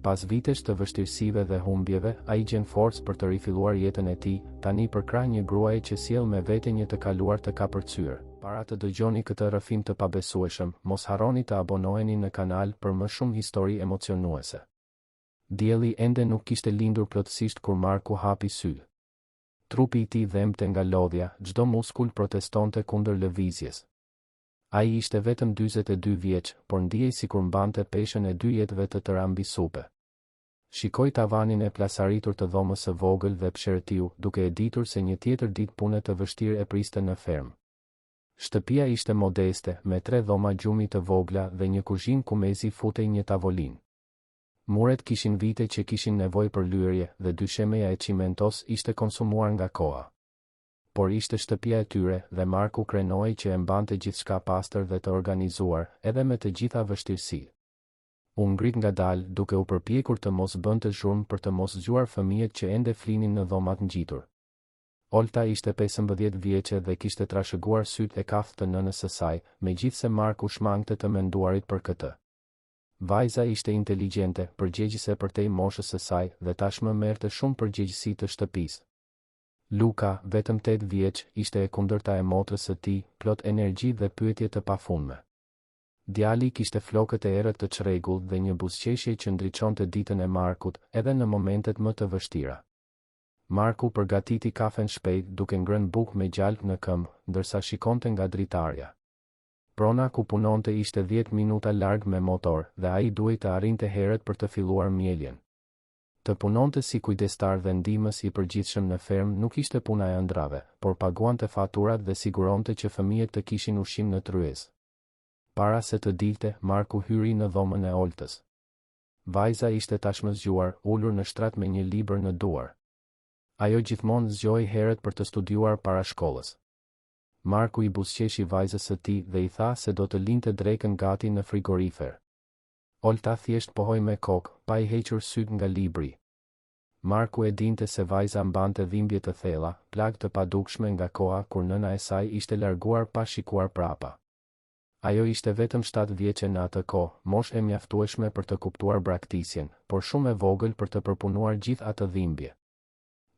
Pas vitesh të vështirësive dhe humbjeve, ai gjen forcë për të rifilluar jetën e tij, tani përkrah një gruaje që sjell me vete një të kaluar të kapërcyer. Para të dëgjoni këtë rrëfim të pabesueshëm, mos harroni të abonoheni në kanal për më shumë histori emocionuese. Dielli ende nuk kishte lindur plotësisht kur Marku hapi sy. Trupi i tij dhembte nga lodhja, çdo muskull protestonte kundër lëvizjes. Ai ishte vetëm 42 vjeç, por ndihej sikur mbante peshën e 2 jetëve të tëra mbi supe. Shikoi tavanin e plasaritur të dhomës së vogël dhe pshertiu, duke e ditur se një tjetër ditë pune të vështirë e priste në fermë. Shtëpia ishte modeste, me 3 dhoma gjumi të vogla dhe një kuzhinë ku mezi futej një tavolinë. Muret kishin vite që kishin nevojë për lyerje dhe dyshemeja e çimentos ishte konsumuar nga koha. Por ishte shtëpia e tyre dhe Marku krenoi që e mbante gjithçka pastër dhe të organizuar, edhe me të gjitha vështirësitë. U ngrit ngadalë, duke u përpjekur të mos bënte zhurmë për të mos zgjuar fëmijët që ende flinin në dhomat ngjitur. Olta ishte 15 vjeçe dhe kishte trashëguar sytë e kaftë të nënës së saj, megjithse Marku shmangte të menduarit për këtë. Vajza ishte inteligjente, përgjegjëse përtej moshës së saj dhe tashmë merrte shumë përgjegjësi të shtëpisë. Luka, vetëm 8 vjeç, ishte e kundërta e motrës së tij, plot energji dhe pyetje të pafundme. Djali kishte flokët e errët të çrregullt dhe një buzëqeshje që ndriçonte ditën e Markut, edhe në momentet më të vështira. Marku përgatiti kafen shpejt duke ngrënë bukë me gjalp në këmbë, ndërsa shikonte nga dritarja. Prona ku punonte ishte 10 minuta larg me motor dhe ai duhej të arrinte herët për të filluar mieljen. Të punonte si kujdestar dhe ndihmës i përgjithshëm në fermë nuk ishte puna e ëndrave, por paguante faturat dhe siguronte që fëmijët të kishin ushqim në tryezë. Para se të dilte, Marku hyri në dhomën e Oltës. Vajza ishte tashmë zgjuar, ulur në shtrat me një libër në duar. Ajo gjithmonë zgjoi herët për të studiuar para shkollës. Marku i buzëqeshi vajzës së tij dhe i tha se do të linte drekën gati në frigorifer. Olta thjesht pohoi me kokë, pa i hequr syt nga libri. Marku e dinte se vajza mbante dhimbje të thella, plagë të padukshme nga koha kur nëna e saj ishte larguar pa shikuar prapa. Ajo ishte vetëm 7 vjeçe në atë kohë, moshë e mjaftueshme për të kuptuar braktisjen, por shumë e vogël për të përpunuar gjithë atë dhimbje.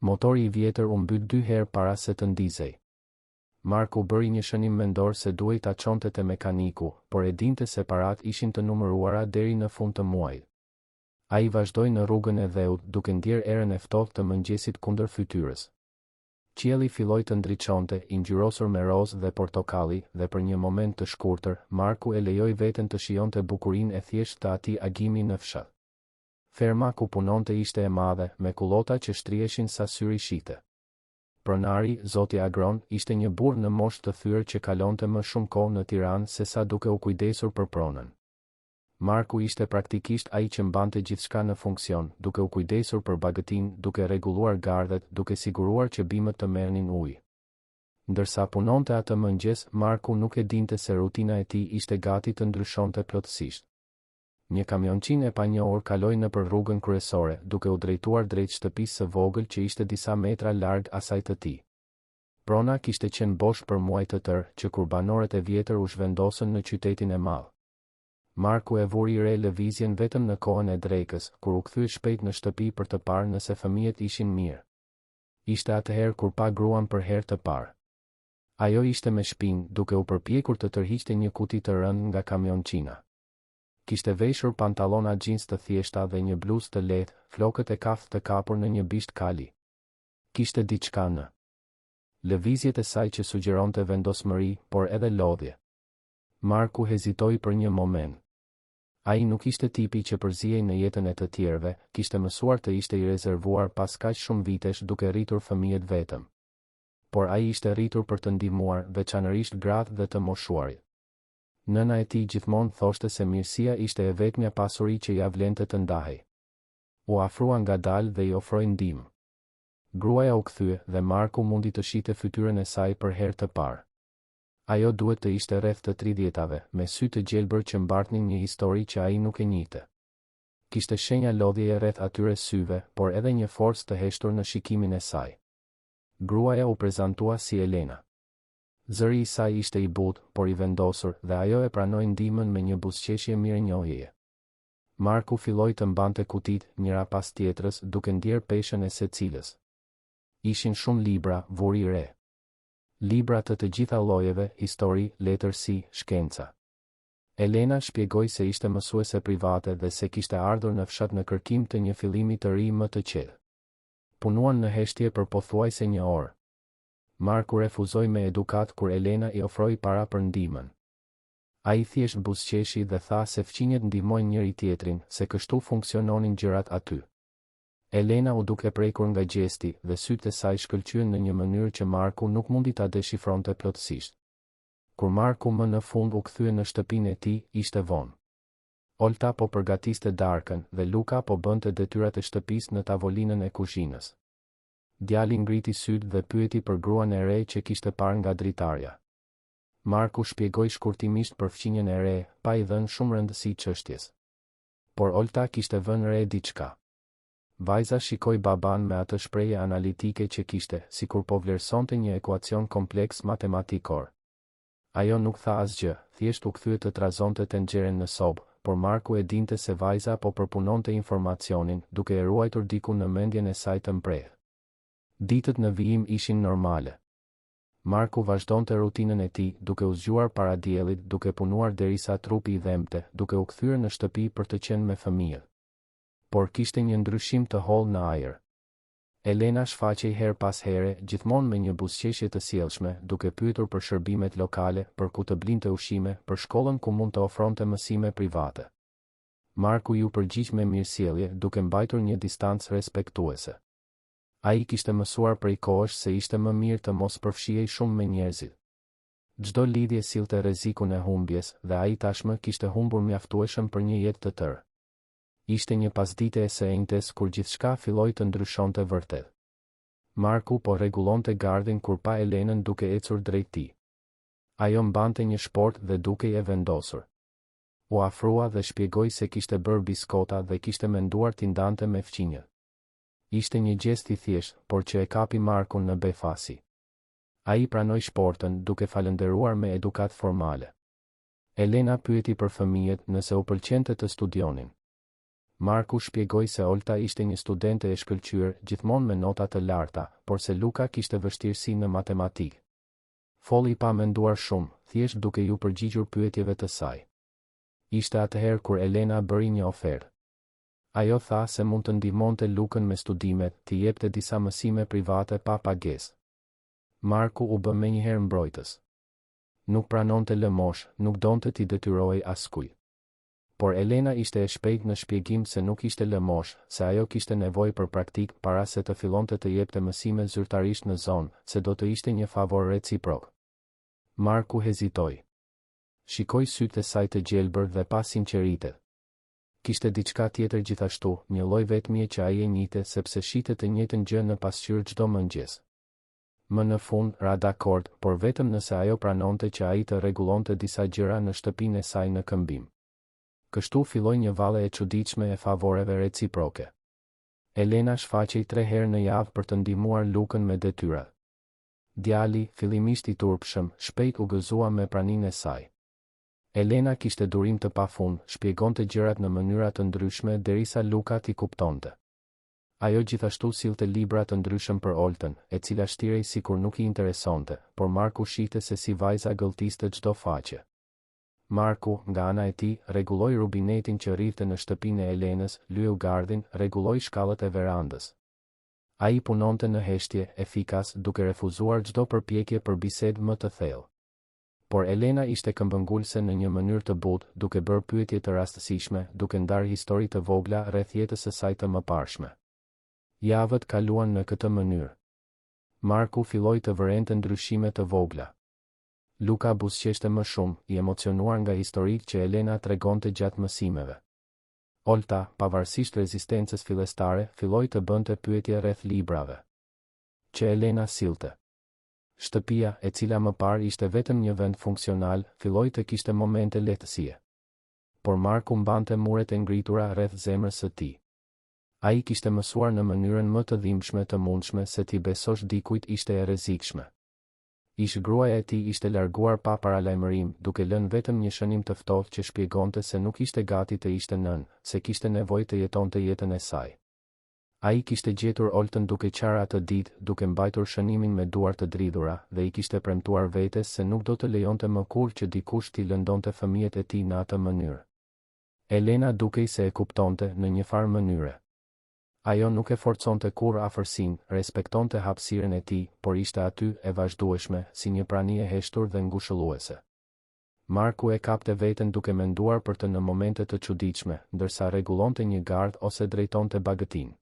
Motori i vjetër u mbyt 2 herë para se të ndizej. Marku bëri një shënim mendor se duhej ta çonte te mekaniku, por e dinte se parat ishin të numëruara deri në fund të muajit. Ai vazhdoi në rrugën e dheut, duke ndjer erën e ftohtë të mëngjesit kundër fytyrës. Qielli filloi të ndriçonte, i ngjyrosur me rozë dhe portokalli, dhe për një moment të shkurtër, Marku e lejoi veten të shijonte bukurinë e thjeshtë të atij agimi në fshat. Ferma ku punonte ishte e madhe, me kullota që shtriheshin sa syri shite. Pronari, zoti Agron, ishte një burr në moshë të thyrë që kalonte më shumë kohë në Tiranë se sa duke u kujdesur për pronën. Marku ishte praktikisht ai që mbante gjithçka në funksion, duke u kujdesur për bagëtin, duke rregulluar gardhet, duke siguruar që bimët të merrnin ujë. Ndërsa punonte atë mëngjes, Marku nuk e dinte se rutina e tij ishte gati të ndryshonte plotësisht. Një kamionçinë e panjohur kaloi nëpër rrugën kryesore, duke u drejtuar drejt shtëpisë së vogël që ishte disa metra larg asaj të tij. Prona kishte qenë bosh për muaj të tërë, që kur banorët e vjetër u zhvendosën në qytetin e madh. Marku e vuri re lëvizjen vetëm në kohën e drekës, kur u kthye shpejt në shtëpi për të parë nëse fëmijët ishin mirë. Ishte atëherë kur pa gruan për herë të parë. Ajo ishte me shpinë, duke u përpjekur të tërhiqte një kuti të rënë nga kamionçina. Kishte veshur pantallona jeans të thjeshta dhe një bluzë të lehtë, flokët e kaftë të kapur në një bisht kali. Kishte diçka në lëvizjet e saj që sugjeronte vendosmëri, por edhe lodhje. Marku hezitoi për një moment. Ai nuk ishte tipi që përzihej në jetën e të tjerëve, kishte mësuar të ishte i rezervuar pas kaq shumë vitesh duke rritur fëmijët vetëm. Por ai ishte rritur për të ndihmuar, veçanërisht gratë dhe të moshuarit. Nëna e tij gjithmonë thoshte se mirësia ishte e vetmja pasuri që ia vlente të ndahej. U afrua ngadalë dhe i ofroi ndihmë. Gruaja u kthye dhe Marku mundi të shihte fytyrën e saj për herë të parë. Ajo duhet të ishte rreth të 30-tave, me sy të gjelbër që mbartnin një histori që ai nuk e njihte. Kishte shenja lodhjeje rreth atyre syve, por edhe një forcë të heshtur në shikimin e saj. Gruaja u prezantua si Elena. Zëri i saj ishte i butë, por i vendosur, dhe ajo e pranoi ndihmën me një buzëqeshje mirënjohjeje. Marku filloi të mbante kutit njëra pas tjetrës duke ndjerë peshën e secilës. Ishin shumë libra, vuri re. Libra të gjitha llojeve, histori, letërsi, shkenca. Elena shpjegoi se ishte mësuese private dhe se kishte ardhur në fshat në kërkim të një fillimi të ri më të qetë. Punuan në heshtje për pothuajse një orë. Marku refuzoi me edukat kur Elena i ofroi para për ndihmën. Ai thjesht buzëqeshi dhe tha se fqinjet ndihmojnë njëri tjetrin, se kështu funksiononin gjërat aty. Elena u duke prekur nga gjesti dhe sytë e saj shkëlqyen në një mënyrë që Marku nuk mundi ta deshifronte plotësisht. Kur Marku më në fund u kthye në shtëpinë e tij, ishte vonë. Olta po përgatiste darkën dhe Luka po bënte detyrat e shtëpisë në tavolinën e kuzhinës. Djali ngriti sytë dhe pyeti për gruan e re që kishte parë nga dritarja. Marku shpjegoi shkurtimisht për fqinjen e re, pa i dhënë shumë rëndësi çështjes. Por Olta kishte vënë re diçka. Vajza shikoi baban me atë shprehje analitike që kishte, sikur po vlerësonte një ekuacion kompleks matematikor. Ajo nuk tha asgjë, thjesht u kthye të trazonte tenxhere në sobë, por Marku e dinte se vajza po përpunonte informacionin, duke e ruajtur diku në mendjen e saj të mprehë. Ditët në vijim ishin normale. Marku vazhdonte rutinën e tij, duke u zgjuar para diellit, duke punuar derisa trupi i dhemte, duke u kthyer në shtëpi për të qenë me fëmijët. Por kishte një ndryshim të hollë në ajër. Elena shfaqej her pas here, gjithmonë me një buzëqeshje të sjellshme, duke pyetur për shërbimet lokale, për ku të blinte ushqime, për shkollën ku mund të ofronte mësime private. Marku ju përgjigj me mirësjellje, duke mbajtur një distancë respektuese. Ai kishte mësuar prej kohësh se ishte më mirë të mos përfshihej shumë me njerëzit. Çdo lidhje sillte rrezikun e humbjes dhe ai tashmë kishte humbur mjaftueshëm për një jetë të tërë. Ishte një pasdite e sënjtes kur gjithçka filloi të ndryshonte vërtet. Marku po rregullonte gardhin kur pa Elenën duke ecur drejt tij. Ajo mbante një shport dhe dukej e vendosur. U afrua dhe shpjegoi se kishte bërë biskota dhe kishte menduar t'i ndante me fqinjët. Ishte një gjest i thjesht, por që e kapi Markun në befasi. Ai pranoi shportën duke falënderuar me edukat formale. Elena pyeti për fëmijët nëse u pëlqente të studionin. Marku shpjegoi se Olta ishte një studente e shkëlqyer, gjithmonë me nota të larta, por se Luka kishte vështirësi në matematikë. Folli pa menduar shumë, thjesht duke ju përgjigjur pyetjeve të saj. Ishte atëherë kur Elena bëri një ofertë. Ajo tha se mund të ndihmonte Lukën me studimet, t'i jepte disa mësime private pa pagesë. Marku u bë menjëherë mbrojtës. Nuk pranonte lëmosh, nuk donte t'i detyrohej askujt. Por Elena ishte e shpejtë në shpjegim se nuk ishte lëmosh, se ajo kishte nevojë për praktik para se të fillonte të jepte mësime zyrtarisht në zonë, se do të ishte një favor reciprok. Marku hezitoi. Shikoi sytë e saj të gjelbër dhe pa sinqeritet. Kishte diçka tjetër gjithashtu, një lloj vetmie që ai e njihte sepse shite të njëjtën gjë në pasqyrë çdo mëngjes. Më në fund ra dakord, por vetëm nëse ajo pranonte që ai të rregullonte disa gjëra në shtëpinë e saj në këmbim. Kështu filloi një valle e çuditshme e favoreve reciproke. Elena shfaqej 3 herë në javë për të ndihmuar Lukën me detyrat. Djali, fillimisht i turpshëm, shpejt u gëzua me praninë e saj. Elena kishte durim të pafund, shpjegonte gjërat në mënyra të ndryshme derisa Luka t'i kuptonte. Ajo gjithashtu sillte libra të ndryshëm për Oltën, e cila shtirej sikur nuk i interesonte, por Marku shihte se si vajza gëlltiste çdo faqe. Marku, nga ana e tij, rregulloi rubinetin që rrifte në shtëpinë e Elenës, lyeu gardhin, rregulloi shkallët e verandës. Ai punonte në heshtje, efikas, duke refuzuar çdo përpjekje për bisedë më të thellë. Por Elena ishte këmbëngulse në një mënyrë të butë, duke bërë pyetje të rastësishme, duke ndarë histori të vogla rreth jetës së saj të mëparshme. Javët kaluan në këtë mënyrë. Marku filloi të vërente ndryshime të vogla. Luka buzëqeshte më shumë, i emocionuar nga historitë që Elena tregonte gjatë mësimeve. Olta, pavarësisht rezistencës fillestare, filloi të bënte pyetje rreth librave që Elena sillte. Shtëpia, e cila më parë ishte vetëm një vend funksional, filloi të kishte momente lehtësie. Por Marku mbante muret e ngritura rreth zemrës së tij. Ai kishte mësuar në mënyrën më të dhimbshme të mundshme se t'i besosh dikujt ishte e rrezikshme. Ish gruaja e tij ishte larguar pa paralajmërim, duke lënë vetëm një shënim të ftohtë që shpjegonte se nuk ishte gati të ishte nën, se kishte nevojë të jetonte jetën e saj. Ai kishte gjetur Oltën duke qarë atë ditë, duke mbajtur shënimin me duar të dridhura, dhe i kishte premtuar vetes se nuk do të lejonte më kurrë që dikush t'i lëndonte fëmijët e tij në atë mënyrë. Elena dukej se e kuptonte në një farë mënyre. Ajo nuk e forconte kurrë afërsinë, respektonte hapësirën e tij, por ishte aty e vazhdueshme, si një prani e heshtur dhe ngushëlluese. Marku e kapte veten duke menduar për të në momente të çuditshme, ndërsa rregullonte një gardh ose drejtonte bagëtinë.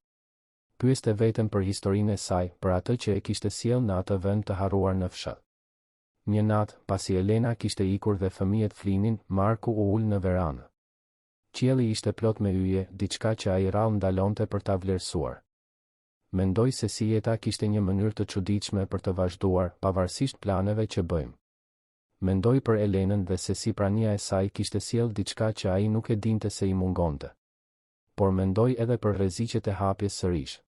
Pyeste veten për historinë e saj, për atë që e kishte sjellë në atë vend të harruar në fshat. Një natë, pasi Elena kishte ikur dhe fëmijët flinin, Marku u ul në verandë. Qielli ishte plot me yje, diçka që ai rrallë ndalonte për ta vlerësuar. Mendoi se si jeta kishte një mënyrë të çuditshme për të vazhduar, pavarësisht planeve që bëjmë. Mendoi për Elenën dhe se si prania e saj kishte sjellë diçka që ai nuk e dinte se i mungonte. Por mendoi edhe për rreziqet e hapjes sërish.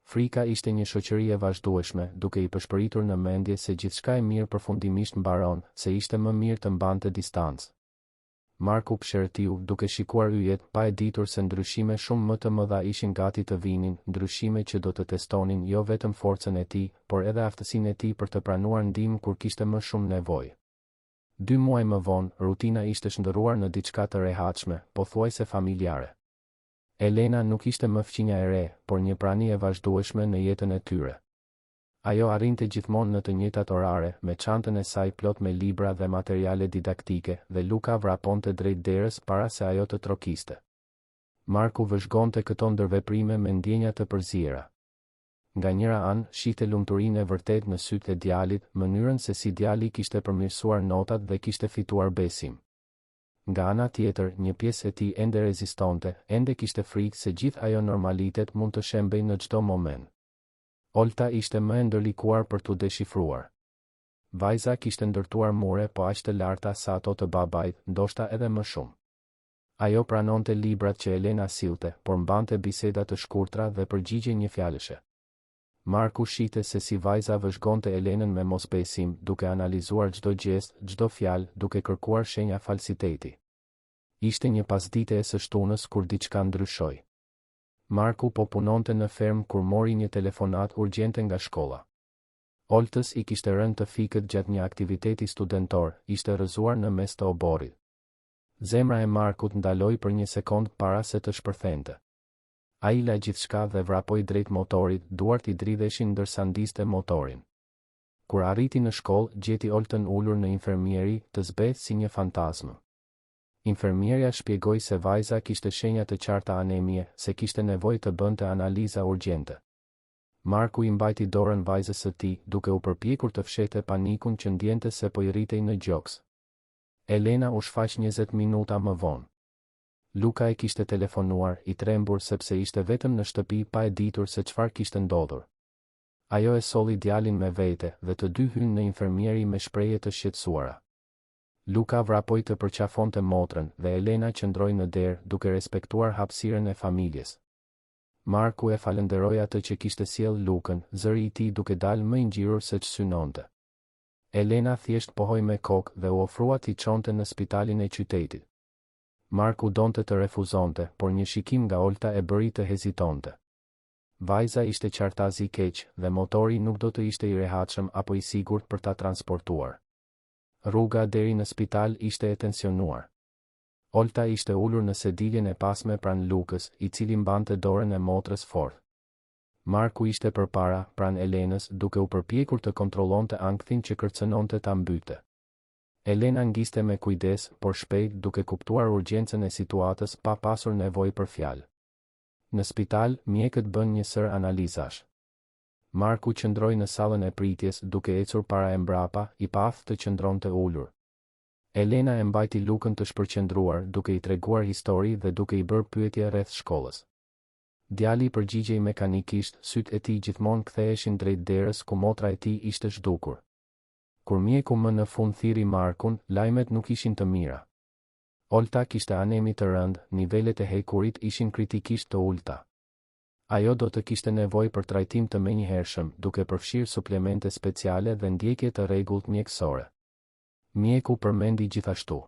Frika ishte një shoqëri e vazhdueshme, duke i përshpëritur në mendje se gjithçka e mirë përfundimisht mbaron, se ishte më mirë të mbante distancë. Marku pshërtiu, duke shikuar yjet, pa e ditur se ndryshime shumë më të mëdha ishin gati të vinin, ndryshime që do të testonin jo vetëm forcën e tij, por edhe aftësinë e tij për të pranuar ndihmë kur kishte më shumë nevojë. 2 muaj më vonë, rutina ishte shndërruar në diçka të rehatshme, pothuajse familjare. Elena nuk ishte më fqinja e re, por një prani e vazhdueshme në jetën e tyre. Ajo arrinte gjithmonë në të njëjtat orare, me çantën e saj plot me libra dhe materiale didaktike, dhe Luka vraponte drejt derës para se ajo të trokiste. Marku vëzhgonte këto ndërveprime me ndjenja të përziera. Nga njëra anë, shihte lumturinë e vërtet në sytë e djalit, mënyrën se si djali kishte përmirësuar notat dhe kishte fituar besim. Nga ana tjetër, një pjesë e tij ende rezistonte, ende kishte frikë se gjithë ajo normalitet mund të shembej në çdo moment. Olta ishte më e ndërlikuar për t'u deshifruar. Vajza kishte ndërtuar mure po aq të larta sa ato të babait, ndoshta edhe më shumë. Ajo pranonte librat që Elena sillte, por mbante biseda të shkurtra dhe përgjigje njëfjalëshe. Marku shihte se si vajza vëzhgonte Elenën me mosbesim, duke analizuar çdo gjest, çdo fjalë, duke kërkuar shenja falsiteti. Ishte një pasdite e së shtunës kur diçka ndryshoi. Marku po punonte në fermë kur mori një telefonat urgjente nga shkolla. Oltës i kishte rënë të fikët gjatë një aktiviteti studentor, ishte rrëzuar në mes të oborrit. Zemra e Markut ndaloi për një sekond para se të shpërthente. Ai la gjithçka dhe vrapoi drejt motorit, duart i dridheshin ndërsa ndiste motorin. Kur arriti në shkollë, gjeti Oltën ulur në infermieri, të zbeth si një fantazmë. Infermierja shpjegoi se vajza kishte shenja të qarta anemie, se kishte nevojë të bënte analiza urgjente. Marku i mbajti dorën vajzës së tij, duke u përpjekur të fshehte panikun që ndjente se po i rritej në gjoks. Elena u shfaq 20 minuta më vonë. Luka e kishte telefonuar, i trembur sepse ishte vetëm në shtëpi pa e ditur se çfarë kishte ndodhur. Ajo e solli djalin me vete dhe të dy hynë në infermieri me shprehje të shqetësuara. Luka vrapoi të përqafonte motrën dhe Elena qëndroi në derë duke respektuar hapësirën e familjes. Marku e falenderoi atë që kishte sjell Lukën, zëri i tij duke dalë më i ngjirur se ç'synonte. Elena thjesht pohoi me kokë dhe u ofrua t'i çonte në spitalin e qytetit. Marku donte të refuzonte, por një shikim nga Olta e bëri të hezitonte. Vajza ishte qartazi i keq dhe motori nuk do të ishte i rehatshëm apo i sigurt për ta transportuar. Rruga deri në spital ishte e tensionuar. Olta ishte ulur në sediljen e pasme pranë Lukës, i cili mbante dorën e motrës fort. Marku ishte përpara, pranë Elenës, duke u përpjekur të kontrollonte ankthin që kërcënonte ta mbyte. Elena ngiste me kujdes, por shpejt duke kuptuar urgjencën e situatës pa pasur nevojë për fjalë. Në spital, mjekët bën një sër analizash. Marku qëndroi në sallën e pritjes duke ecur para e mbrapa, i path të qëndronte ulur. Elena e mbajti Lukën të shpërqendruar, duke i treguar histori dhe duke i bërë pyetje rreth shkollës. Djali përgjigjej mekanikisht, sytë e tij gjithmonë ktheheshin drejt derës ku motra e tij ishte zhdukur. Kur mjeku më në fund thirri Markun, lajmet nuk ishin të mira. Olta kishte anemi të rëndë, nivelet e hekurit ishin kritikisht të ulta. Ajo do të kishte nevojë për trajtim të menjëhershëm, duke përfshirë suplemente speciale dhe ndjekje të rregullt mjekësore. Mjeku përmendi gjithashtu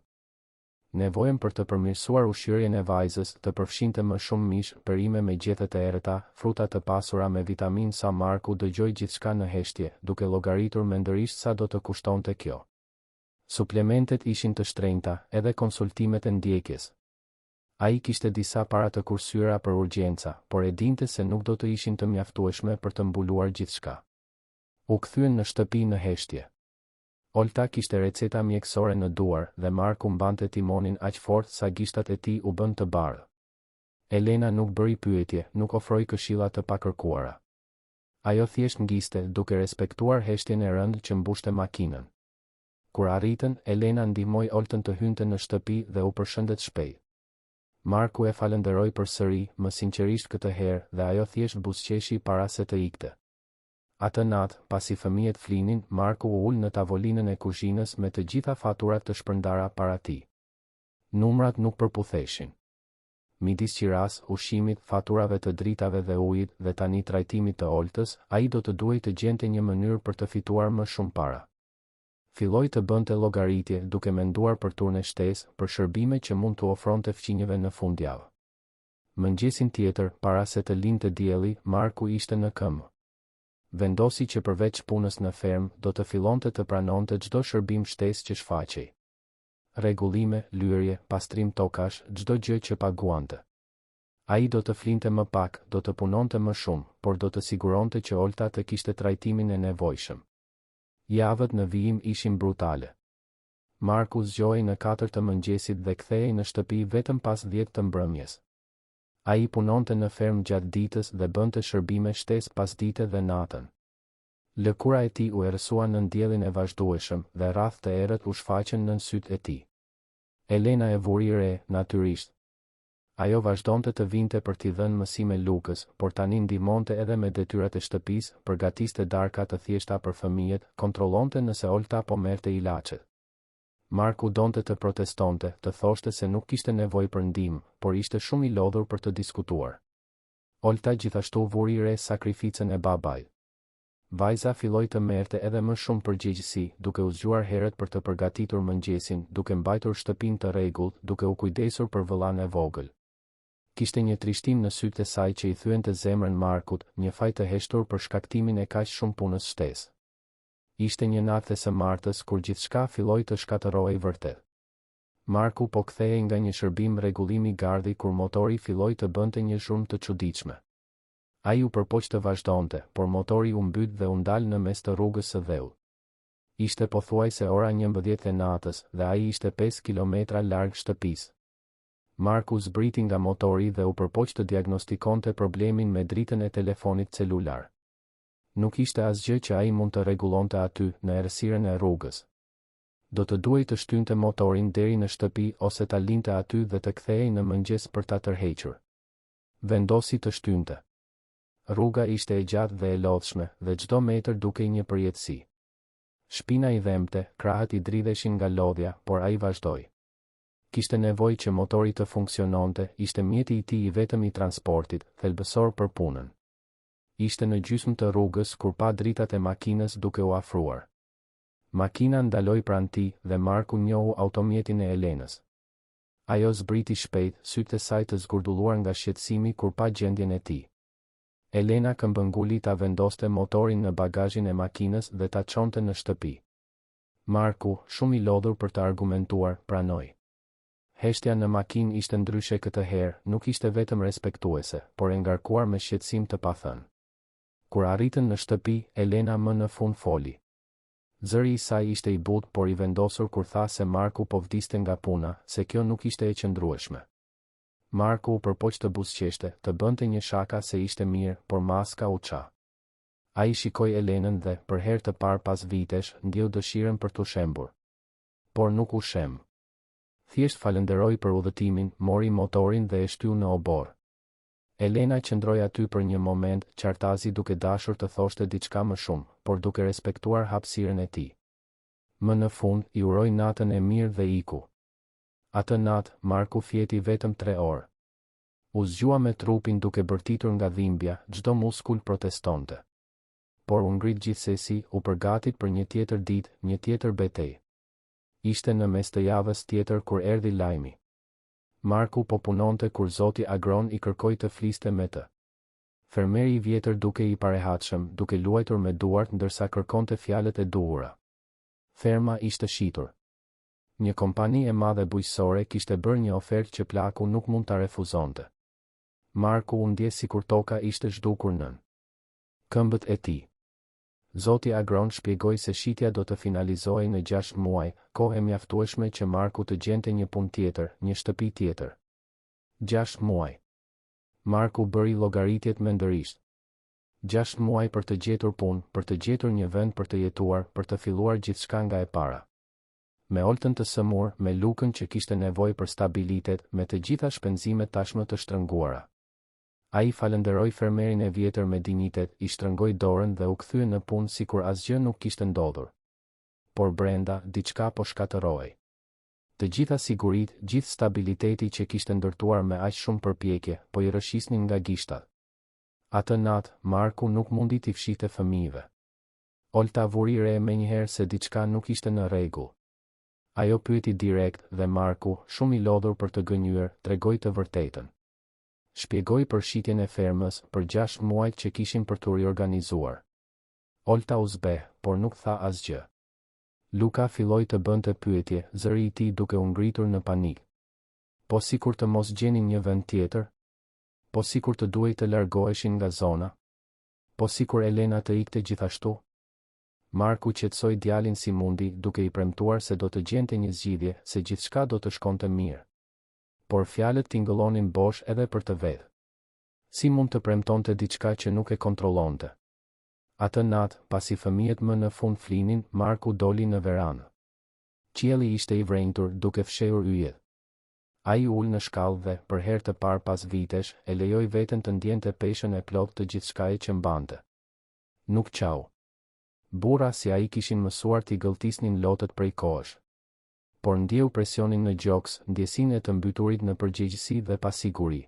nevojën për të përmirësuar ushqyerjen e vajzës, të përfshinte më shumë mish, perime me gjethe të errëta, fruta të pasura me vitaminë. Sa Marku dëgjoi gjithçka në heshtje, duke llogaritur mendërisht sa do të kushtonte kjo. Suplementet ishin të shtrenjta, edhe konsultimet e ndjekjes. Ai kishte disa para të kursyera për urgjenca, por e dinte se nuk do të ishin të mjaftueshme për të mbuluar gjithçka. U kthyen në shtëpi në heshtje. Olta kishte receta mjekësore në duar dhe Marku mbante timonin aq fort sa gishtat e tij u bën të bardhë. Elena nuk bëri pyetje, nuk ofroi këshilla të pakërkuara. Ajo thjesht ngiste, duke respektuar heshtjen e rëndë që mbushte makinën. Kur arritën, Elena ndihmoi Oltën të hynte në shtëpi dhe u përshëndet shpejt. Marku e falenderoi përsëri, më sinqerisht këtë herë, dhe ajo thjesht buzëqeshi para se të ikte. Atë natë, pasi fëmijët flinin, Marku u ul në tavolinën e kuzhinës me të gjitha faturat të shpërndara para tij. Numrat nuk përputheshin. Midis qiras, ushqimit, faturave të dritave dhe ujit dhe tani trajtimit të Oltës, ai do të duhej të gjente një mënyrë për të fituar më shumë para. Filloi të bënte llogaritje, duke menduar për turne shtesë, për shërbime që mund të ofronte fëmijëve në fundjavë. Mëngjesin tjetër, para se të linte dielli, Marku ishte në këmbë. Vendosi që përveç punës në fermë, do të fillonte të pranonte çdo shërbim shtesë që shfaqej. Rregullime, lyerje, pastrim tokash, çdo gjë që paguante. Ai do të flinte më pak, do të punonte më shumë, por do të siguronte që Olta të kishte trajtimin e nevojshëm. Javët në vijim ishin brutale. Marku zgjohej në 4 të mëngjesit dhe kthehej në shtëpi vetëm pas 10 të mbrëmjes. Ai punonte në fermë gjatë ditës dhe bënte shërbime shtesë pasdite dhe natën. Lëkura e tij u errësua në diellin e vazhdueshëm dhe rrath të errët u shfaqën nën sytë e tij. Elena e vuri re, natyrisht. Ajo vazhdonte të vinte për t'i dhënë mësime Lukës, por tani ndihmonte edhe me detyrat e shtëpisë, përgatiste darka të thjeshta për fëmijët, kontrollonte nëse Olta po merrte ilaçe. Marku donte të protestonte, të thoshte se nuk kishte nevojë për ndihmë, por ishte shumë i lodhur për të diskutuar. Olta gjithashtu vuri re sakrificën e babait. Vajza filloi të merrte edhe më shumë përgjegjësi, duke u zgjuar herët për të përgatitur mëngjesin, duke mbajtur shtëpinë të rregullt, duke u kujdesur për vëllain e vogël. Kishte një trishtim në sytë e saj që i thyente zemrën Markut, një faj të heshtur për shkaktimin e kaq shumë punës shtesë. Ishte një natë së martës kur gjithçka filloi të shkatërrohej vërtet. Marku po kthehej nga një shërbim rregullimi gardhi kur motori filloi të bënte një zhurmë të çuditshme. Ai u përpoq të vazhdonte, por motori u mbyt dhe u ndal në mes të rrugës së dheut. Ishte pothuajse ora 11 e natës dhe ai ishte 5 kilometra larg shtëpisë. Marku zbriti nga motori dhe u përpoq të diagnostikonte problemin me dritën e telefonit celular. Nuk ishte asgjë që ai mund të rregullonte aty, në errësirën e rrugës. Do të duhej të shtynte motorin deri në shtëpi ose ta linte aty dhe të kthehej në mëngjes për ta tërhequr. Vendosi të shtynte. Rruga ishte e gjatë dhe e lodhshme, dhe çdo metër dukej një përjetësi. Shpina i dhemte, krahët i dridheshin nga lodhja, por ai vazhdoi. Kishte nevojë që motori të funksiononte, ishte mjeti i tij i vetëm i transportit, thelbësor për punën. Ishte në gjysmë të rrugës kur pa dritat e makinës duke u afruar. Makina ndaloi pranë tij dhe Marku njohu automjetin e Elenës. Ajo zbriti shpejt, sytë e saj të zgurdulluar nga shqetësimi kur pa gjendjen e tij. Elena këmbënguli ta vendoste motorin në bagazhin e makinës dhe ta çonte në shtëpi. Marku, shumë i lodhur për të argumentuar, pranoi. Heshtja në makinë ishte ndryshe këtë herë, nuk ishte vetëm respektuese, por e ngarkuar me shqetësim të pathënë. Kur arritën në shtëpi, Elena më në fund foli. Zëri i saj ishte i butë por i vendosur kur tha se Marku po vdiste nga puna, se kjo nuk ishte e qëndrueshme. Marku u përpoq të buzëqeshte, të bënte një shaka se ishte mirë, por maska u qa. Ai shikoi Elenën dhe, për herë të parë pas vitesh, ndjeu dëshirën për t'u shembur. Por nuk u shem. Thjesht falenderoi për udhëtimin, mori motorin dhe e shtyu në obor. Elena qëndroi aty për një moment, qartazi duke dashur të thoshte diçka më shumë, por duke respektuar hapësirën e tij. Më në fund, i uroi natën e mirë dhe iku. Atë natë, Marku fjeti vetëm 3 orë. U zgjua me trupin duke bërtitur nga dhimbja, çdo muskull protestonte. Por u ngrit gjithsesi, u përgatit për një tjetër ditë, një tjetër betejë. Ishte në mes të javës tjetër kur erdhi lajmi. Marku po punonte kur zoti Agron i kërkoi të fliste me të. Fermeri i vjetër duke i parehatshëm, duke luajtur me duart ndërsa kërkonte fjalët e duhura. Ferma ishte shitur. Një kompani e madhe bujqësore kishte bërë një ofertë që plaku nuk mund ta refuzonte. Marku u ndje sikur toka ishte zhdukur nën këmbët e tij. Zoti Agron shpjegoi se shitja do të finalizohej në 6 muaj, kohë e mjaftueshme që Marku të gjente një punë tjetër, një shtëpi tjetër. 6 muaj. Marku bëri llogaritjet mendërisht. 6 muaj për të gjetur punë, për të gjetur një vend për të jetuar, për të filluar gjithçka nga e para. Me oltën të sëmur, me Lukën që kishte nevojë për stabilitet, me të gjitha shpenzimet tashmë të shtrënguara. Ai falenderoi fermerin e vjetër me dinjitet, i shtrëngoi dorën dhe u kthye në punë sikur asgjë nuk kishte ndodhur. Por brenda, diçka po shkatërrohej. Të gjitha siguritë, gjithë stabiliteti që kishte ndërtuar me aq shumë përpjekje, po i rrëshisnin nga gishtat. Atë natë, Marku nuk mundi t'i fshihte fëmijëve. Olta vuri re menjëherë se diçka nuk ishte në rregull. Ajo pyeti direkt dhe Marku, shumë i lodhur për të gënjur, tregoi të vërtetën. Shpjegoi për shitjen e fermës, për 6 muajt që kishin për të riorganizuar. Olta u zbeh, por nuk tha asgjë. Luka filloi të bënte pyetje, zëri i tij duke u ngritur në panik. Po sikur të mos gjenin një vend tjetër? Po sikur të duhej të largoheshin nga zona? Po sikur Elena të ikte gjithashtu? Marku qetësoi djalin si mundi, duke i premtuar se do të gjente një zgjidhje, se gjithçka do të shkonte mirë. Por fjalët tingëllonin bosh edhe për të vetë. Si mund të premtonte diçka që nuk e kontrollonte? Atë natë, pasi fëmijët më në fund flinin, Marku doli në veranë. Qielli ishte i vrenjtur, duke fshehur yjet. Ai ul në shkallë dhe, për herë të parë pas vitesh, e lejoi veten të ndjente peshën e plotë të gjithçkaje që mbante. Nuk qau. Burra si ai kishin mësuar t'i gëlltisnin lotët prej kohësh. Por ndjeu presionin në gjoks, ndjesinë e të mbyturit në përgjegjësi dhe pasiguri.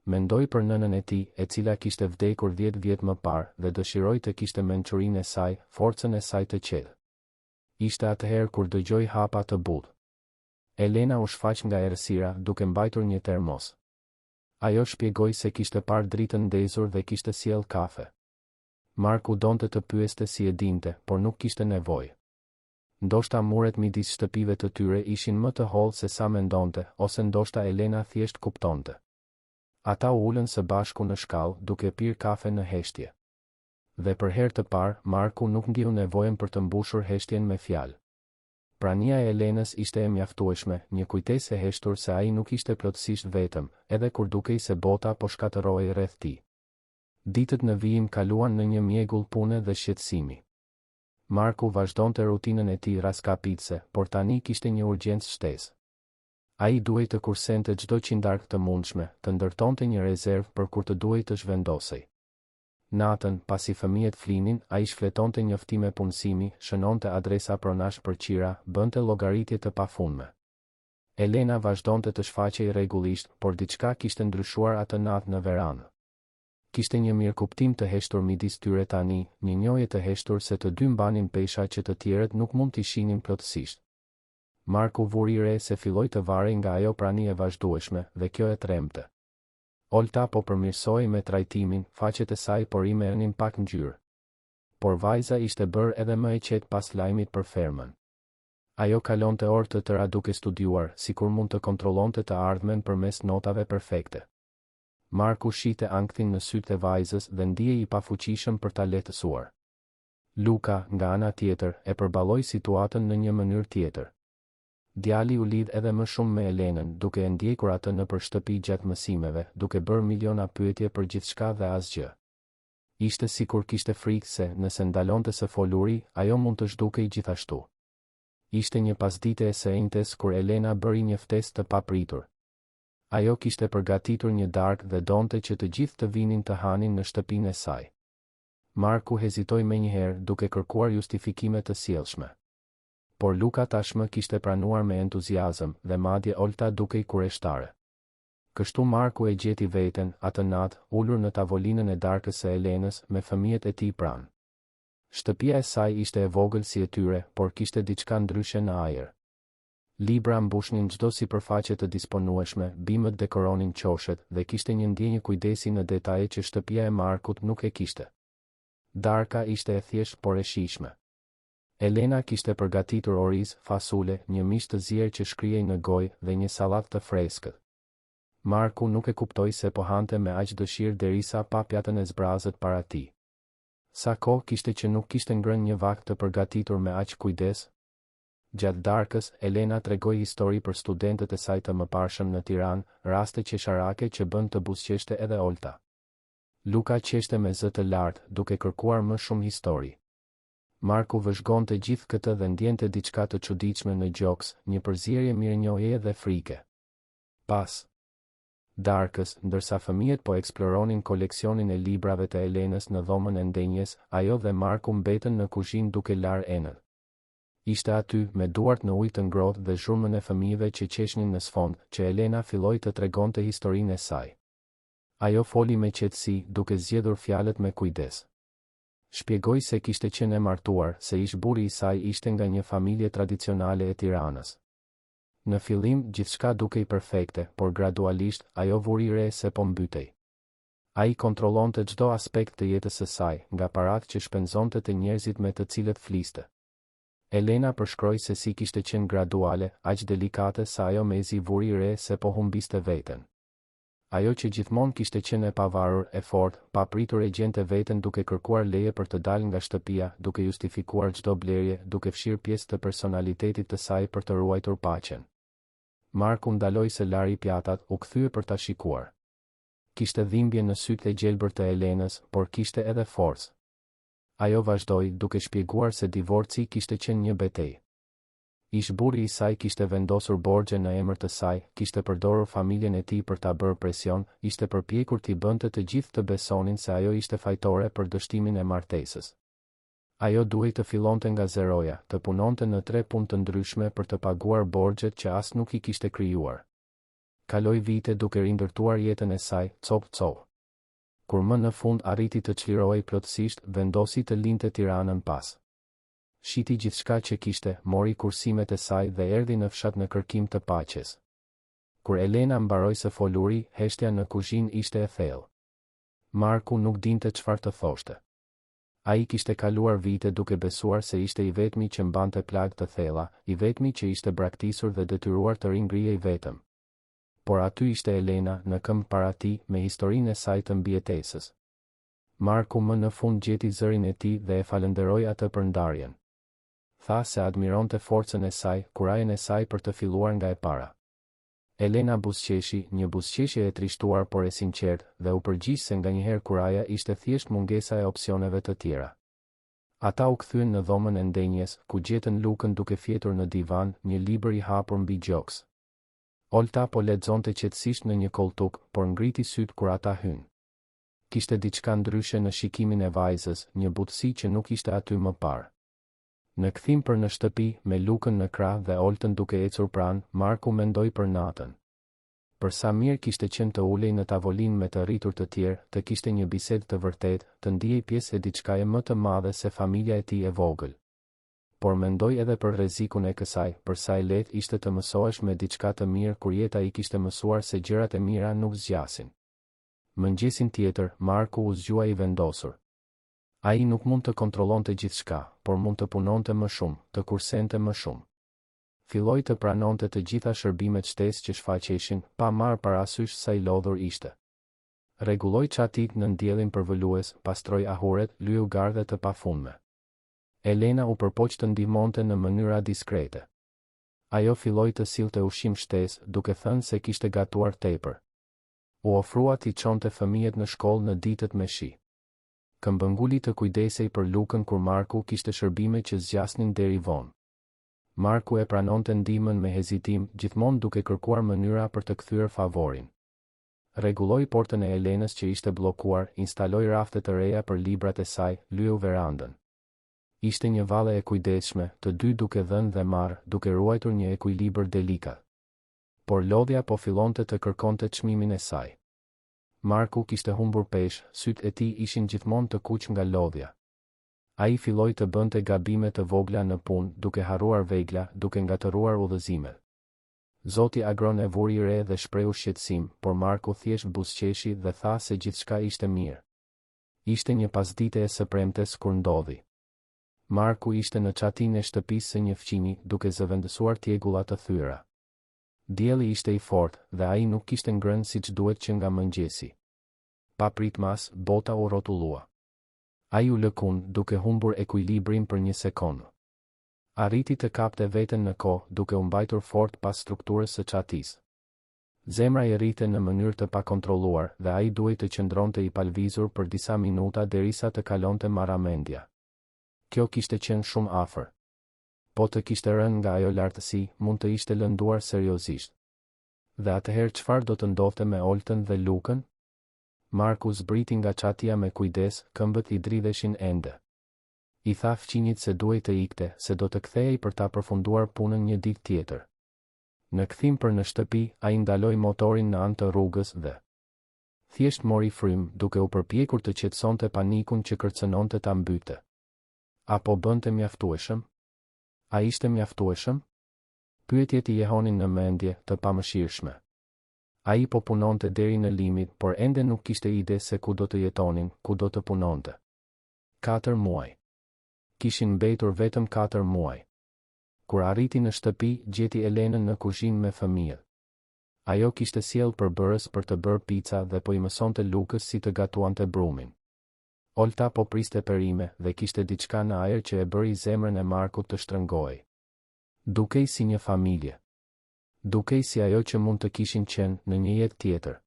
Mendoi për nënën e tij, e cila kishte vdekur 10 vjet më parë, dhe dëshiroi të kishte mençurinë e saj, forcën e saj të qetë. Ishte atëherë kur dëgjoi hapa të butë. Elena u shfaq nga errësira, duke mbajtur një termos. Ajo shpjegoi se kishte parë dritën ndezur dhe kishte sjell kafe. Marku donte të pyeste si e dinte, por nuk kishte nevojë. Ndoshta muret midis shtëpive të tyre ishin më të hollë se sa mendonte, ose ndoshta Elena thjesht kuptonte. Ata u ulën së bashku në shkallë, duke pirë kafe në heshtje. Dhe për herë të parë, Marku nuk ndjeu nevojën për të mbushur heshtjen me fjalë. Prania e Elenës ishte e mjaftueshme, një kujtesë e heshtur se ai nuk ishte plotësisht vetëm, edhe kur dukej se bota po shkatërrohej rreth tij. Ditët në vijim kaluan në një mjegull pune dhe shqetësimi. Marku vazhdonte rutinën e tij raskapitse, por tani kishte një urgjencë shtesë. Ai duhej të kursente çdo qindarkë të mundshme, të ndërtonte një rezervë për kur të duhej të zhvendosej. Natën, pasi fëmijët flinin, ai shfletonte njoftime punësimi, shënonte adresa pronash për qira, bënte llogaritje të pafundme. Elena vazhdonte të shfaqej rregullisht, por diçka kishte ndryshuar atë natë në veranë. Kishte një mirëkuptim të heshtur midis tyre tani, një njohje të heshtur se të dy mbanin pesha që të tjerët nuk mund t'i shihnin plotësisht. Marku vuri re se filloi të varej nga ajo prani e vazhdueshme, dhe kjo e tremte. Olta po përmirësoi me trajtimin, faqet e saj por i merrnin pak ngjyrë. Por vajza ishte bërë edhe më e qetë pas lajmit për fermën. Ajo kalonte orë të tëra duke studiuar, sikur mund të kontrollonte të ardhmen përmes notave perfekte. Marku shite ankthin në sytë e vajzës dhe ndihej i pafuqishëm për ta lehtësuar. Luka, nga ana tjetër, e përballoi situatën në një mënyrë tjetër. Djali u lidh edhe më shumë me Elenën, duke e ndjekur atë nëpër shtëpi gjatë mësimeve, duke bërë miliona pyetje për gjithçka dhe asgjë. Ishte sikur kishte frikë se, nëse ndalonte së foluri, ajo mund të zhdukej gjithashtu. Ishte një pasdite e sënjtes kur Elena bëri një ftesë të papritur. Ajo kishte përgatitur një darkë dhe donte që të gjithë të vinin të hanin në shtëpinë e saj. Marku hezitoi menjëherë, duke kërkuar justifikime të sjellshme. Por Luka tashmë kishte pranuar me entuziazëm dhe madje Olta dukej kurioztare. Kështu Marku e gjeti veten atë natë ulur në tavolinën e darkës së Elenës me fëmijët e tij pranë. Shtëpia e saj ishte e vogël si e tyre, por kishte diçka ndryshe në ajër. Libra mbushnin çdo sipërfaqe të disponueshme, bimët dekoronin qoshet dhe kishte një ndjenjë kujdesi në detaje që shtëpia e Markut nuk e kishte. Darka ishte e thjeshtë por e shijshme. Elena kishte përgatitur oriz, fasule, një mish të zier që shkrihej në gojë dhe një sallatë të freskët. Marku nuk e kuptoi se po hante me aq dëshirë derisa pa pjatën e zbrazët para tij. Sa kohë kishte që nuk kishte ngrënë një vakt të përgatitur me aq kujdes? Gjatë darkës, Elena tregoi histori për studentët e saj të mëparshëm në Tiranë, raste qesharake që bën të buzëqeshte edhe Olta. Luka qeshte me zë të lartë, duke kërkuar më shumë histori. Marku vëzhgonte gjithë këtë dhe ndjente diçka të çuditshme në gjoks, një përzierje mirënjohjeje dhe frike. Pas darkës, ndërsa fëmijët po eksploronin koleksionin e librave të Elenës në dhomën e ndenjes, ajo dhe Marku mbetën në kuzhinë duke larë enën. Ishte aty, me duart në ujë të ngrohtë dhe zhurmën e fëmijëve që qeshnin në sfond, që Elena filloi të tregonte historinë e saj. Ajo foli me qetësi, duke zgjedhur fjalët me kujdes. Shpjegoi se kishte qenë e martuar, se ish burri i saj ishte nga një familje tradicionale e Tiranës. Në fillim, gjithçka dukej perfekte, por gradualisht, ajo vuri re se po mbytej. Ai kontrollonte çdo aspekt të jetës së saj, nga paratë që shpenzonte te njerëzit me të cilët fliste. Elena përshkroi se si kishte qenë graduale, aq delikate sa ajo mezi vuri re se po humbiste veten. Ajo që gjithmonë kishte qenë e pavarur, e fortë, pa pritur e gjente veten duke kërkuar leje për të dalë nga shtëpia, duke justifikuar çdo blerje, duke fshirë pjesë të personalitetit të saj për të ruajtur paqen. Marku ndaloi se lari pjatat, u kthye për ta shikuar. Kishte dhimbje në sytë e gjelbër të Elenës, por kishte edhe forcë. Ajo vazhdoi, duke shpjeguar se divorci kishte qenë një betejë. Ish burri i saj kishte vendosur borxhe në emër të saj, kishte përdorur familjen e tij për ta bërë presion, ishte përpjekur t'i bënte të gjithë të besonin se ajo ishte fajtore për dështimin e martesës. Ajo duhej të fillonte nga zeroja, të punonte në 3 punë të ndryshme për të paguar borxhet që as nuk i kishte krijuar. Kaloi vite duke rindërtuar jetën e saj, cop. Kur më në fund arriti të çlirohej plotësisht, vendosi të linte Tiranën pas. Shiti gjithçka që kishte, mori kursimet e saj dhe erdhi në fshat në kërkim të paqes. Kur Elena mbaroi së foluri, heshtja në kuzhinë ishte e thellë. Marku nuk dinte çfarë të thoshte. Ai kishte kaluar vite duke besuar se ishte i vetmi që mbante plagë të thella, i vetmi që ishte braktisur dhe detyruar të ringrihej vetëm. Por aty ishte Elena, në këmbë para tij, me historinë e saj të mbijetesës. Marku më në fund gjeti zërin e tij dhe e falenderoi atë për ndarjen. Tha se admironte forcën e saj, kurajen e saj për të filluar nga e para. Elena buzëqeshi, një buzëqeshje e trishtuar por e sinqertë, dhe u përgjigj se nganjëherë kuraja ishte thjesht mungesa e opsioneve të tjera. Ata u kthyen në dhomën e ndenjes, ku gjetën Lukën duke fjetur në divan, një libër i hapur mbi gjoks. Olta po lexonte qetësisht në një koltuk, por ngriti syt kur ata hyn. Kishte diçka ndryshe në shikimin e vajzës, një butësi që nuk ishte aty më parë. Në kthim për në shtëpi, me Lukën në krah dhe Oltën duke ecur pranë, Marku mendoi për natën. Për sa mirë kishte qenë të ulej në tavolinë me të rritur të tjerë, të kishte një bisedë të vërtetë, të ndiej pjesë e diçkaje më të madhe se familja e tij e vogël. Por mendoi edhe për rrezikun e kësaj, për sa e lehtë ishte të mësohesh me diçka të mirë kur jeta i kishte mësuar se gjërat e mira nuk zgjasin. Mëngjesin tjetër, Marku u zgjua i vendosur. Ai nuk mund të kontrollonte gjithçka, por mund të punonte më shumë, të kursente më shumë. Filloi të pranonte të gjitha shërbimet shtesë që shfaqeshin, pa marrë parasysh sa i lodhur ishte. Rregulloi çatit në ndjellin përvolues, pastroi ahuret, lyeu gardhe të pafundme. Elena u përpoq të ndihmonte në mënyra diskrete. Ajo filloi të sillte ushqim shtesë, duke thënë se kishte gatuar tepër. U ofrua t'i çonte fëmijët në shkollë në ditët me shi. Këmbënguli të kujdesej për Lukën kur Marku kishte shërbime që zgjasnin deri vonë. Marku e pranonte ndihmën me hezitim, gjithmonë duke kërkuar mënyra për të kthyer favorin. Rregulloi portën e Elenës që ishte bllokuar, instaloi rafte të reja për librat e saj, lyeu verandën. Ishte një valle e kujdesshme, të dy duke dhënë dhe marrë, duke ruajtur një ekuilibër delikat. por lodhja po fillonte të kërkonte çmimin e saj. Marku kishte humbur peshë, sytë e tij ishin gjithmonë të kuq nga lodhja. Ai filloi të bënte gabime të vogla në punë, duke harruar vegla, duke ngatëruar udhëzimet. Zoti Agron e vuri re dhe shprehu shqetësim, por Marku thjesht buzëqeshi dhe tha se gjithçka ishte mirë. Ishte një pasdite e së premtes kur ndodhi. Marku ishte në çatinë e shtëpisë së një fqini, duke zëvendësuar tjegulla të thyra. Dielli ishte i fortë dhe ai nuk kishte ngrënë siç duhet që nga mëngjesi. Pa pritmas, bota u rrotullua. Ai u lëkun, duke humbur ekuilibrin për një sekondë. Arriti të kapte veten në kohë, duke u mbajtur fort pas strukturës së çatisë. Zemra i rrite në mënyrë të pakontrolluar dhe ai duhej të qëndronte i palvizur për disa minuta derisa të kalonte marramendja. Kjo kishte qenë shumë afër. Po të kishte rënë nga ajo lartësi, mund të ishte lënduar seriozisht. Dhe atëherë çfarë do të ndodhte me Oltën dhe Lukën? Marku zbriti nga çatia me kujdes, këmbët i dridheshin ende. I tha fqinjit se duhej të ikte, se do të kthehej për ta përfunduar punën një ditë tjetër. Në kthim për në shtëpi, ai ndaloi motorin në anë të rrugës dhe thjesht mori frym, duke u përpjekur të qetësonte panikun që kërcënonte ta mbyte. Apo bënte mjaftueshëm? A ishte mjaftueshëm? Pyetjet i jehonin në mendje, të pamëshirshme. Ai po punonte deri në limit, por ende nuk kishte ide se ku do të jetonin, ku do të punonte. 4 muaj. Kishin mbetur vetëm 4 muaj. Kur arriti në shtëpi, gjeti Elenën në kuzhinë me fëmijët. Ajo kishte sjell përbërës për të bërë pica dhe po i mësonte Lukës si të gatuante brumin. Olta po priste perime dhe kishte diçka në ajër që e bëri zemrën e Markut të shtrëngojë. Dukej si një familje. Dukej si ajo që mund të kishin qenë në një jetë tjetër.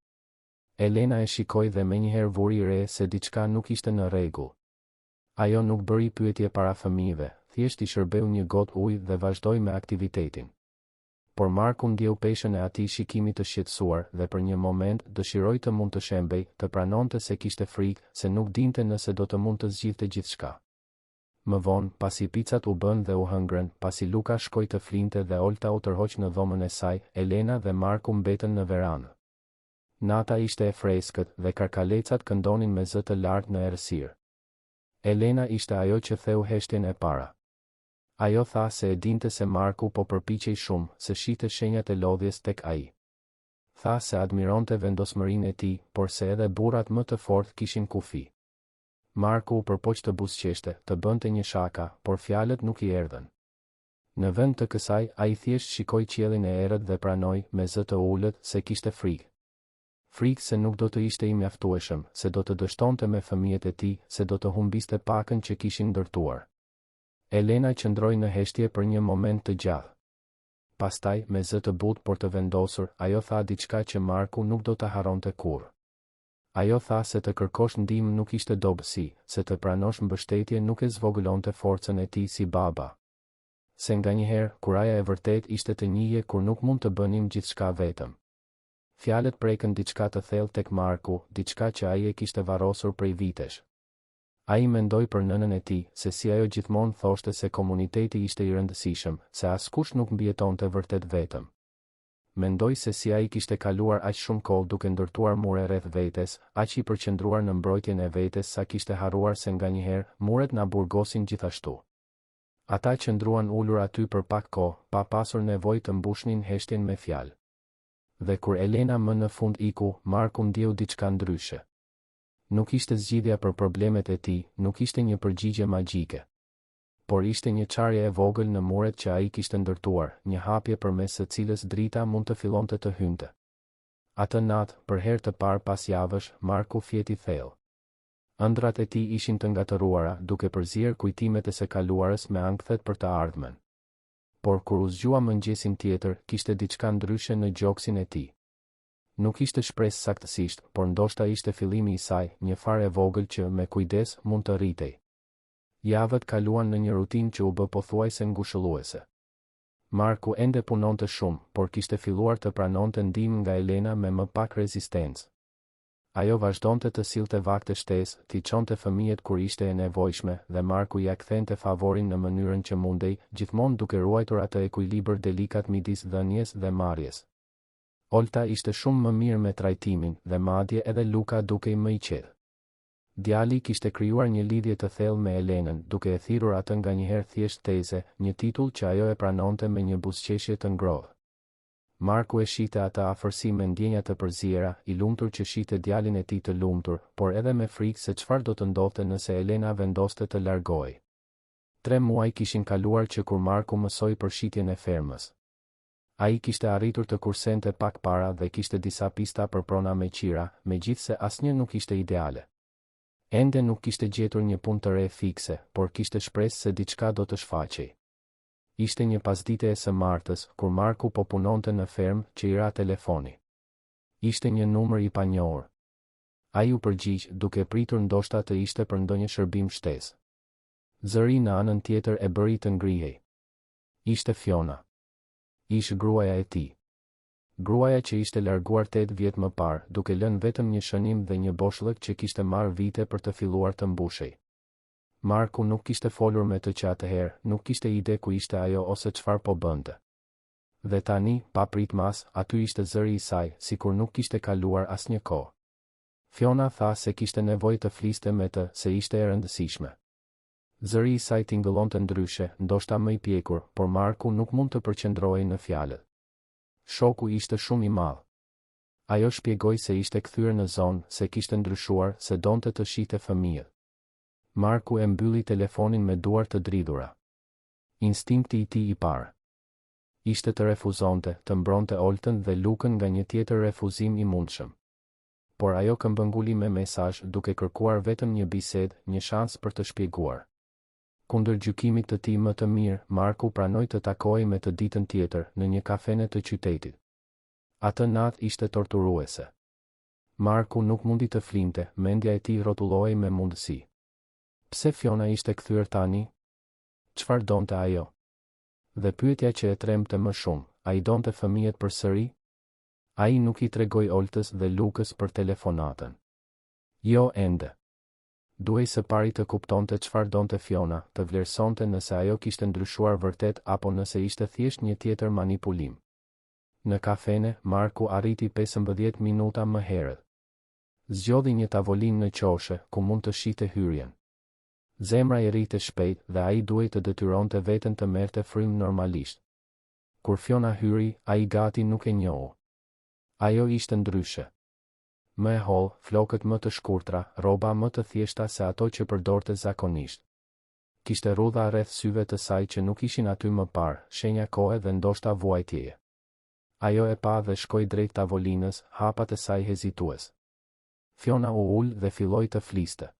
Elena e shikoi dhe menjëherë vuri re se diçka nuk ishte në rregull. Ajo nuk bëri pyetje para fëmijëve, thjesht I shërbeu një gotë ujë dhe vazhdoi me aktivitetin. Por Marku ndjeu peshën e atij shikimit të shqetësuar dhe për një moment dëshiroi të mund të shembej, të pranonte se kishte frikë, se nuk dinte nëse do të mund të zgjidhte gjithçka. Më vonë, pasi picat u bën dhe u hëngrën, pasi Luka shkoi të flinte dhe Olta u tërhoq në dhomën e saj, Elena dhe Marku mbetën në verandë. Nata ishte e freskët dhe karkalecat këndonin me zë të lartë në errësirë. Elena ishte ajo që theu heshtjen e para. Ajo tha se e dinte se Marku po përpiqej shumë, se shihte shenjat e lodhjes tek ai. Tha se admironte vendosmërinë e tij, por se edhe burrat më të fortë kishin kufi. Marku u përpoq të buzëqeshte, të bënte një shaka, por fjalët nuk I erdhën. Në vend të kësaj, ai thjesht shikoi qiellin e errët dhe pranoi, me zë të ulët, se kishte frikë. Frikë se nuk do të ishte I mjaftueshëm, se do të dështonte me fëmijët e tij, se do të humbiste pakën që kishin ndërtuar. Elena qëndroi në heshtje për një moment të gjatë. Pastaj, me zë të butë por të vendosur, ajo tha diçka që Marku nuk do ta harronte kurrë. Ajo tha se të kërkosh ndihmë nuk ishte dobësi, se të pranosh mbështetje nuk e zvogëlonte forcën e tij si baba. Se nganjëherë, kuraja e vërtet ishte të njihje kur nuk mund të bënim gjithçka vetëm. Fjalët prekën diçka të thellë tek Marku, diçka që ai e kishte varrosur prej vitesh. Ai mendoi për nënën e tij, se si ajo gjithmonë thoshte se komuniteti ishte I rëndësishëm, se askush nuk mbijetonte vërtet vetëm. Mendoi se si ai kishte kaluar aq shumë kohë duke ndërtuar mure rreth vetes, aq I përqendruar në mbrojtjen e vetes sa kishte harruar se nganjëherë muret na burgosin gjithashtu. Ata qëndruan ulur aty për pak kohë, pa pasur nevojë të mbushnin heshtjen me fjalë. Dhe kur Elena më në fund iku, Marku ndjeu diçka ndryshe. Nuk ishte zgjidhja për problemet e tij, nuk ishte një përgjigje magjike. Por ishte një çarje e vogël në muret që ai kishte ndërtuar, një hapje përmes së cilës drita mund të fillonte të hynte. Atë natë, për herë të parë pas javësh, Marku fjeti thellë. Ëndrat e tij ishin të ngatëruara, duke përzier kujtimet e së kaluarës me ankthet për të ardhmen. Por kur u zgjua mëngjesin tjetër, kishte diçka ndryshe në gjoksin e tij. Nuk ishte shpresë saktësisht, por ndoshta ishte fillimi I saj, një farë e vogël që, me kujdes, mund të rritej. Javët kaluan në një rutinë që u bë pothuajse ngushëlluese. Marku ende punonte shumë, por kishte filluar të pranonte ndihmë nga Elena me më pak rezistencë. Ajo vazhdonte të sillte vakte shtesë, t'i çonte fëmijët kur ishte e nevojshme, dhe Marku ja kthente favorin në mënyrën që mundej, gjithmonë duke ruajtur atë ekuilibër delikat midis dhënies dhe marrjes. Olta ishte shumë më mirë me trajtimin dhe madje edhe Luka dukej më i qetë. Djali kishte krijuar një lidhje të thellë me Elenën, duke e thirrur atë nganjëherë thjesht teze, një titull që ajo e pranonte me një buzëqeshje të ngrohtë. Marku e shite atë afërsi me ndjenja të përziera, i lumtur që shite djalin e tij të lumtur, por edhe me frikë se çfarë do të ndodhte nëse Elena vendoste të largohej. 3 muaj kishin kaluar që kur Marku mësoi për shitjen e fermës. Ai kishte arritur të kursente pak para dhe kishte disa pista për prona me qira, megjithse asnjë nuk ishte ideale. Ende nuk kishte gjetur një punë të re fikse, por kishte shpresë se diçka do të shfaqej. Ishte një pasdite e së martës, kur Marku po punonte në fermë, që i ra telefoni. Ishte një numër i panjohur. Ai u përgjigj, duke pritur ndoshta të ishte për ndonjë shërbim shtesë. Zëri në anën tjetër e bëri të ngrihej. Ishte Fiona. Ishte gruaja e tij. Gruaja që ishte larguar 8 vjet më parë, duke lënë vetëm një shënim dhe një boshllëk që kishte marrë vite për të filluar të mbushej. Marku nuk kishte folur me të që atëherë, nuk kishte ide ku ishte ajo ose çfarë po bënte. Dhe tani, pa pritmas, aty ishte zëri i saj, sikur nuk kishte kaluar asnjë kohë. Fiona tha se kishte nevojë të fliste me të, se ishte e rëndësishme. Zëri i saj tingëllonte ndryshe, ndoshta më i pjekur, por Marku nuk mund të përqendrohej në fjalët. Shoku ishte shumë i madh. Ajo shpjegoi se ishte kthyer në zonë, se kishte ndryshuar, se donte të shihte fëmijët. Marku e mbylli telefonin me duar të dridhura. Instinkti i tij i parë ishte të refuzonte, të mbronte Oltën dhe Lukën nga një tjetër refuzim i mundshëm. Por ajo këmbënguli me mesazh, duke kërkuar vetëm një bisedë, një shans për të shpjeguar. Kundër gjykimit të tij më të mirë, Marku pranoi të takohej me të ditën tjetër në një kafene të qytetit. Atë natë ishte torturuese. Marku nuk mundi të flinte, mendja e tij rrotullohej me mundësi. Pse Fiona ishte kthyer tani? Çfarë donte ajo? Dhe pyetja që e tremte më shumë, ai donte fëmijët përsëri? Ai nuk i tregoi Oltës dhe Lukës për telefonatën. Jo ende. Duhej së pari të kuptonte çfarë donte Fiona, të vlerësonte nëse ajo kishte ndryshuar vërtet apo nëse ishte thjesht një tjetër manipulim. Në kafene, Marku arriti 15 minuta më herët. Zgjodhi një tavolinë në qoshe, ku mund të shihte hyrjen. Zemra i rrite shpejt dhe ai duhej të detyronte veten të merrte frym normalisht. Kur Fiona hyri, ai gati nuk e njohu. Ajo ishte ndryshe. Më e holl, flokët më të shkurtra, rroba më të thjeshta se ato që përdorte zakonisht. Kishte rrudha rreth syve të saj që nuk ishin aty më parë, shenja kohe dhe ndoshta vuajtjeje. Ajo e pa dhe shkoi drejt tavolinës, hapat e saj hezitues. Fiona u ul dhe filloi të fliste.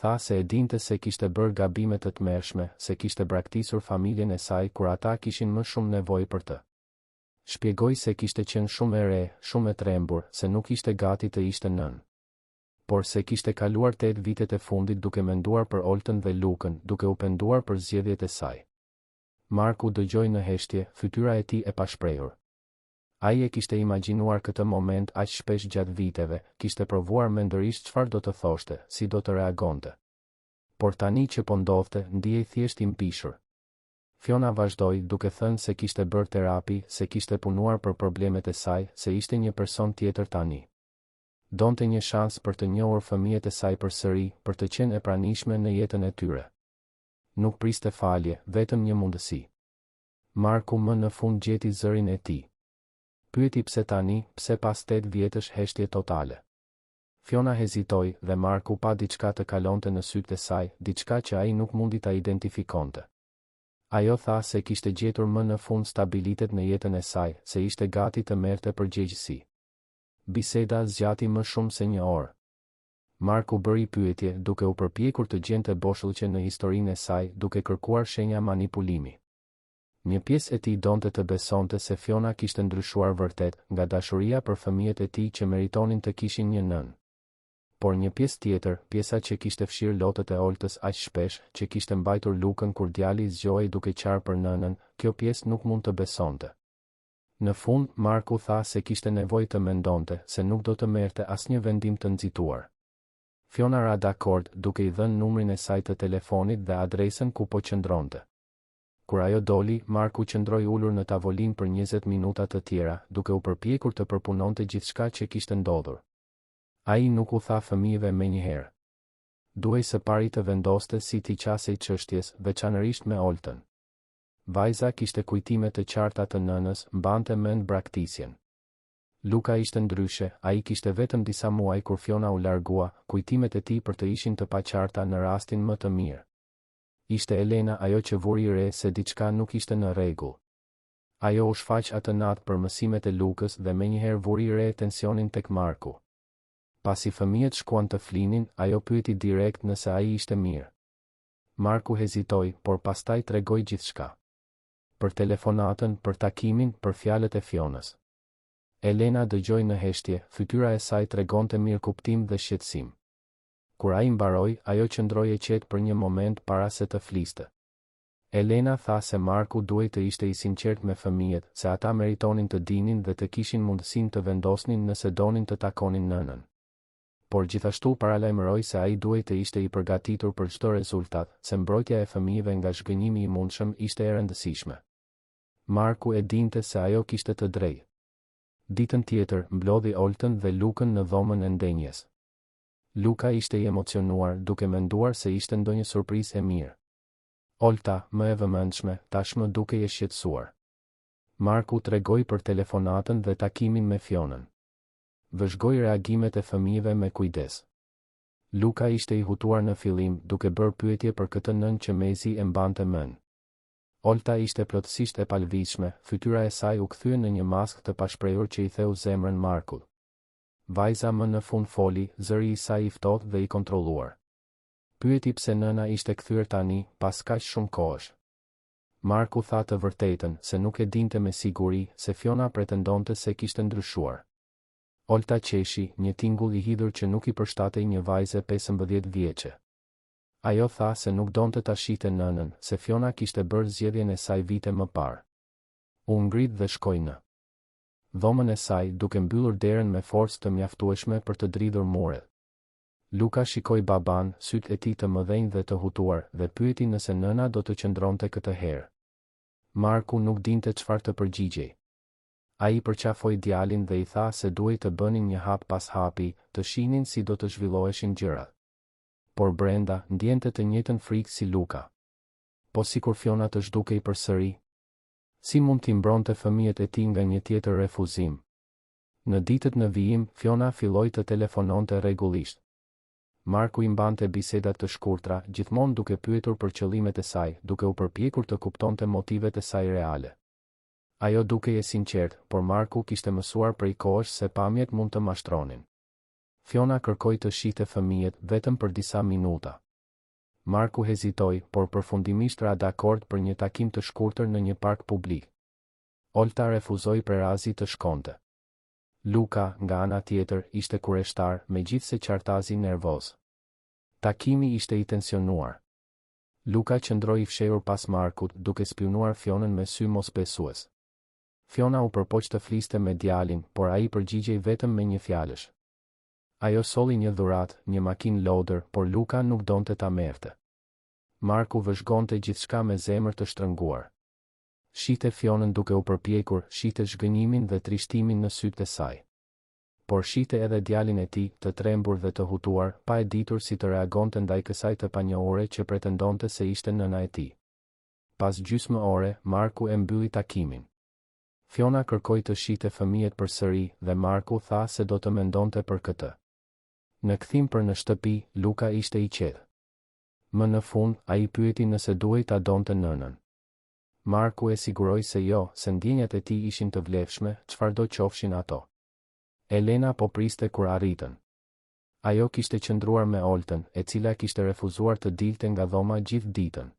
Tha se e dinte se kishte bërë gabime të tmerrshme, se kishte braktisur familjen e saj kur ata kishin më shumë nevojë për të. Shpjegoi se kishte qenë shumë e re, shumë e trembur, se nuk ishte gati të ishte nën. Por se kishte kaluar 8 vitet e fundit duke menduar për Oltën dhe Lukën, duke u penduar për zgjedhjet e saj. Marku dëgjoi në heshtje, fytyra e tij e pashprehur. Ai e kishte imagjinuar këtë moment aq shpesh gjatë viteve, kishte provuar mendërisht çfarë do të thoshte, si do të reagonte. Por tani që po ndodhte, ndihej thjesht i mpishur. Fiona vazhdoi duke thënë se kishte bërë terapi, se kishte punuar për problemet e saj, se ishte një person tjetër tani. Donte një shans për të njohur fëmijët e saj përsëri, për të qenë e pranishme në jetën e tyre. Nuk priste falje, vetëm një mundësi. Marku më në fund gjeti zërin e tij. Pyeti pse tani, pse pas 8 vjetësh heshtje totale. Fiona hezitoi dhe Marku pa diçka të kalonte në sytë e saj, diçka që ai nuk mundi ta identifikonte. Ajo tha se kishte gjetur më në fund stabilitet në jetën e saj, se ishte gati të merrte përgjegjësi. Biseda zgjati më shumë se 1 orë. Marku bëri pyetje, duke u përpjekur të gjente boshllëqe në historinë e saj, duke kërkuar shenja manipulimi. Një pjesë e tij donte të besonte se Fiona kishte ndryshuar vërtet, nga dashuria për fëmijët e tij që meritonin të kishin një nën. Por një pjesë tjetër, pjesa që kishte fshirë lotët e Oltës aq shpesh, që kishte mbajtur Lukën kur djali zgjohej duke qarë për nënën, kjo pjesë nuk mund të besonte. Në fund, Marku tha se kishte nevojë të mendonte, se nuk do të merrte asnjë vendim të nxituar. Fiona ra dakord, duke i dhënë numrin e saj të telefonit dhe adresën ku po qëndronte. Kur ajo doli, Marku qëndroi ulur në tavolinë për 20 minuta të tjera, duke u përpjekur të përpunonte gjithçka që kishte ndodhur. Ai nuk u tha fëmijëve menjëherë. Duhej së pari të vendoste si t'i qasej çështjes, veçanërisht me Oltën. Vajza kishte kujtime të qarta të nënës, mbante mend braktisjen. Luka ishte ndryshe, ai kishte vetëm disa muaj kur Fiona u largua, kujtimet e tij për të ishin të paqarta në rastin më të mirë. Ishte Elena ajo që vuri re se diçka nuk ishte në rregull. Ajo u shfaq atë natë për mësimet e Lukës dhe menjëherë vuri re tensionin tek Marku. Pasi fëmijët shkuan të flinin, ajo pyeti direkt nëse ai ishte mirë. Marku hezitoi, por pastaj tregoi gjithçka. Për telefonatën, për takimin, për fjalët e Fionës. Elena dëgjoi në heshtje, fytyra e saj tregonte mirëkuptim dhe shqetësim. Kur ai mbaroi, ajo qëndroi e qetë për një moment para se të fliste. Elena tha se Marku duhej të ishte i sinqert me fëmijët, se ata meritonin të dinin dhe të kishin mundësinë të vendosnin nëse donin të takonin nënën. Por gjithashtu paralajmëroi se ai duhej të ishte i përgatitur për çdo rezultat, se mbrojtja e fëmijëve nga zhgënjimi i mundshëm ishte e rëndësishme. Marku e dinte se ajo kishte të drejtë. Ditën tjetër, mblodhi Oltën dhe Lukën në dhomën e ndenjes. Luka ishte i emocionuar, duke menduar se ishte ndonjë surprizë e mirë. Olta, më e vëmendshme, tashmë dukej e shqetësuar. Marku tregoi për telefonatën dhe takimin me Fionën. Vëzhgoi reagimet e fëmijëve me kujdes. Luka ishte i hutuar në fillim, duke bërë pyetje për këtë nën që mezi e mbante mend. Olta ishte plotësisht e palvizshme, fytyra e saj u kthye në një maskë të pashprehur që i theu zemrën Markut. Vajza më në fund foli, zëri i saj i ftohtë dhe i kontrolluar. Pyeti pse nëna ishte kthyer tani, pas kaq shumë kohësh. Marku tha të vërtetën, se nuk e dinte me siguri, se Fiona pretendonte se kishte ndryshuar. Olta qeshi, një tingull i hidhur që nuk i përshtatej një vajze 15 vjeçe. Ajo tha se nuk donte ta shihte nënën, se Fiona kishte bërë zgjedhjen e saj vite më parë. U ngrit dhe shkoi në dhomën e saj, duke mbyllur derën me forcë të mjaftueshme për të dridhur muret. Luka shikoi baban, sytë e tij të mëdhenj dhe të hutuar, dhe pyeti nëse nëna do të qëndronte këtë herë. Marku nuk dinte çfarë të përgjigjej. Ai përqafoi djalin dhe i tha se duhej të bënin një hap pas hapi, të shihnin si do të zhvilloheshin gjërat. Por brenda, ndjente të njëjtën frikë si Luka. Po sikur Fiona të zhdukej përsëri. Si mund t'i mbronte fëmijët e tij nga një tjetër refuzim? Në ditët në vijim, Fiona filloi të telefononte rregullisht. Marku i mbante bisedat të shkurtra, gjithmonë duke pyetur për qëllimet e saj, duke u përpjekur të kuptonte motivet e saj reale. Ajo dukej e sinqertë, por Marku kishte mësuar prej kohësh se pamjet mund të mashtronin. Fiona kërkoi të shihte fëmijët vetëm për disa minuta. Marku hezitoi, por përfundimisht ra dakord për një takim të shkurtër në një park publik. Olta refuzoi prerazi të shkonte. Luka, nga ana tjetër, ishte kureshtar, megjithse qartazi nervoz. Takimi ishte i tensionuar. Luka qëndroi i fshehur pas Markut, duke spionuar Fionën me sy mosbesues. Fiona u përpoq të fliste me djalin, por ai përgjigjej vetëm me një fjalësh. Ajo solli një dhuratë, një makinë lodër, por Luka nuk donte ta merrte. Marku vëzhgonte gjithçka me zemër të shtrënguar. Shihte Fionën duke u përpjekur, shihte zhgënjimin dhe trishtimin në sytë e saj. Por shihte edhe djalin e tij, të trembur dhe të hutuar, pa e ditur si të reagonte ndaj kësaj të panjohure që pretendonte se ishte nëna e tij. Pas gjysmë ore, Marku e mbylli takimin. Fiona kërkoi të shihte fëmijët përsëri dhe Marku tha se do të mendonte për këtë. Në kthim për në shtëpi, Luka ishte i qetë. Më në fund, ai pyeti nëse duhej ta donte nënën. Marku e siguroi se jo, se ndjenjat e tij ishin të vlefshme, çfarëdo qofshin ato. Elena po priste kur arritën. Ajo kishte qëndruar me Oltën, e cila kishte refuzuar të dilte nga dhoma gjithë ditën.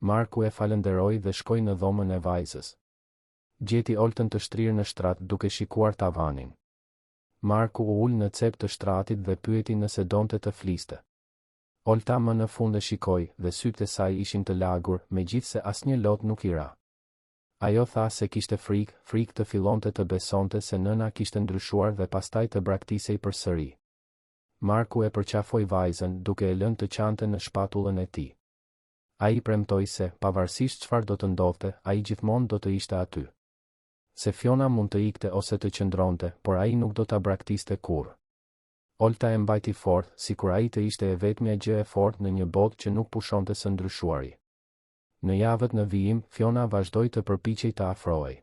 Marku e falenderoi dhe shkoi në dhomën e vajzës. Gjeti Oltën të shtrirë në shtrat duke shikuar tavanin. Marku u ul në cep të shtratit dhe pyeti nëse donte të fliste. Olta më në fund e shikoi dhe sytë e saj ishin të lagur, megjithse asnjë lot nuk i ra. Ajo tha se kishte frikë të fillonte të besonte se nëna kishte ndryshuar dhe pastaj të braktisej përsëri. Marku e përqafoi vajzën duke e lënë të qante në shpatullën e tij. Ai premtoi se, pavarësisht çfarë do të ndodhte, ai gjithmonë do të ishte aty. Se Fiona mund të ikte ose të qëndronte, por ai nuk do ta braktiste kurrë. Olta e mbajti fort, sikur ai të ishte e vetmja gjë e fortë në një botë që nuk pushonte së ndryshuari. Në javët në vijim, Fiona vazhdoi të përpiqej të afrohej.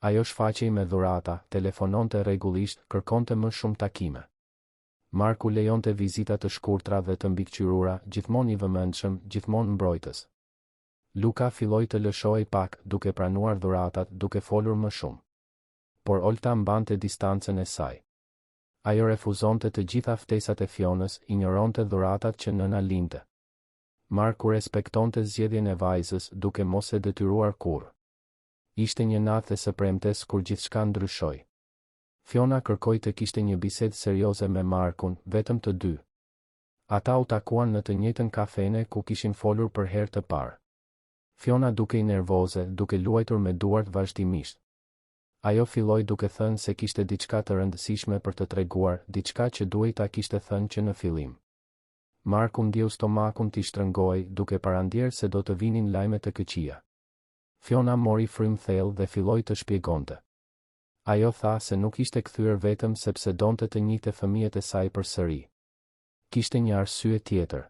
Ajo shfaqej me dhurata, telefononte rregullisht, kërkonte më shumë takime. Marku lejonte vizita të shkurtra dhe të mbikëqyrura, gjithmonë i vëmendshëm, gjithmonë mbrojtës. Luka filloi të lëshohej pak, duke pranuar dhuratat, duke folur më shumë. Por Olta mbante distancën e saj. Ajo refuzonte të gjitha ftesat e Fionës, injoronte dhuratat që nëna linte. Marku respektonte zgjedhjen e vajzës, duke mos e detyruar kurrë. Ishte një natë së premtes kur gjithçka ndryshoi. Fiona kërkoi të kishte një bisedë serioze me Markun, vetëm të dy. Ata u takuan në të njëjtën kafene ku kishin folur për herë të parë. Fiona duke i nervoze, duke luajtur me duart vazhdimisht. Ajo filloi duke thënë se kishte diçka të rëndësishme për të treguar, diçka që duhej ta kishte thënë që në fillim. Marku ndjeu stomakun t'i shtrëngoi, duke parandjerë se do të vinin lajme të këqija. Fiona mori frym thellë dhe filloi të shpjegonte. Ajo tha se nuk ishte kthyer vetëm sepse donte të njihte fëmijët e saj përsëri. Kishte një arsye tjetër.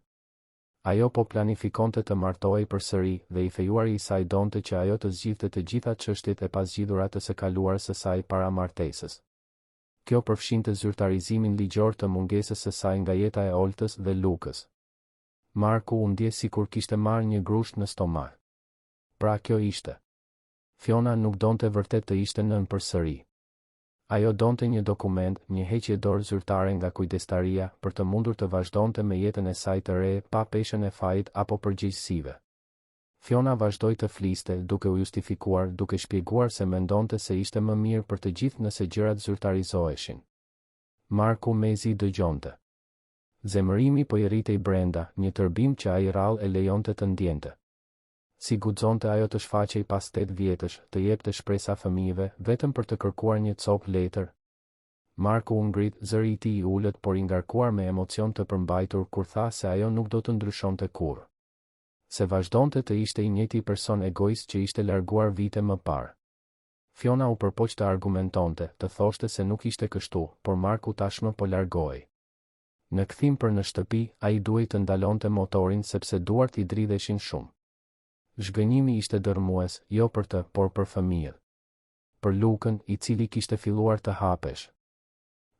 Ajo po planifikonte të martohej përsëri dhe i fejuari i saj donte që ajo të zgjidhte të gjitha çështjet e pazgjidhura të së kaluar së saj para martesës. Kjo përfshinte zyrtarizimin ligjor të mungesës së saj nga jeta e Oltës dhe Lukës. Marku u ndje sikur kishte marrë një grusht në stomak. Pra kjo ishte. Fiona nuk donte vërtet të ishte nën përsëri. Ajo donte një dokument, një heqje dorë zyrtare nga kujdestaria, për të mundur të vazhdonte me jetën e saj të re, pa peshën e fajit apo përgjegjësive. Fiona vazhdoi të fliste, duke u justifikuar, duke shpjeguar se mendonte se ishte më mirë për të gjithë nëse gjërat zyrtarizoheshin. Marku mezi dëgjonte. Zemërimi po i rritej brenda, një tërbim që ai rrallë e lejonte të ndjente. Si guxonte ajo të shfaqej pas 8 vjetësh, të jepte shpresa fëmijëve, vetëm për të kërkuar një copë letër. Marku u ngrit, zëri i tij i ulët por i ngarkuar me emocion të përmbajtur kur tha se ajo nuk do të ndryshonte kurrë. Se vazhdonte të ishte i njëjti person egoist që ishte larguar vite më parë. Fiona u përpoq të argumentonte, të thoshte se nuk ishte kështu, por Marku tashmë po largohej. Në kthim për në shtëpi, ai duhej të ndalonte motorin sepse duart i dridheshin shumë. Zhgënjimi ishte dërmues, jo për të, por për fëmijët. Për Lukën, i cili kishte filluar të hapesh.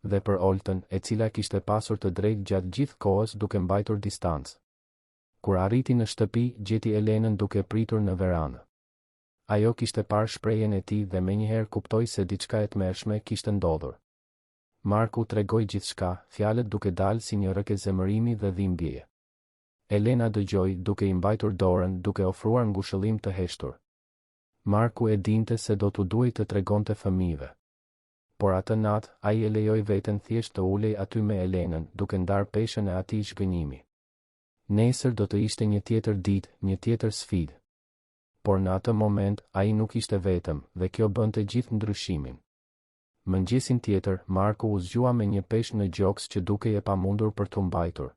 Dhe për Oltën, e cila kishte pasur të drejtë gjatë gjithë kohës duke mbajtur distancë. Kur arriti në shtëpi, gjeti Elenën duke pritur në verandë. Ajo kishte parë shprehjen e tij dhe menjëherë kuptoi se diçka e tmerrshme kishte ndodhur. Marku tregoi gjithçka, fjalët duke dalë si një rrëke zemërimi dhe dhimbjeje. Elena dëgjoi, duke i mbajtur dorën, duke ofruar ngushëllim të heshtur. Marku e dinte se do t'u duhej të tregonte fëmijëve. Por atë natë, ai e lejoi veten thjesht të ulej aty me Elenën, duke ndarë peshën e atij zhgënjimi. Nesër do të ishte një tjetër ditë, një tjetër sfidë. Por në atë moment, ai nuk ishte vetëm, dhe kjo bënte gjithë ndryshimin. Mëngjesin tjetër, Marku u zgjua me një peshë në gjoks që dukej e pamundur për t'u mbajtur.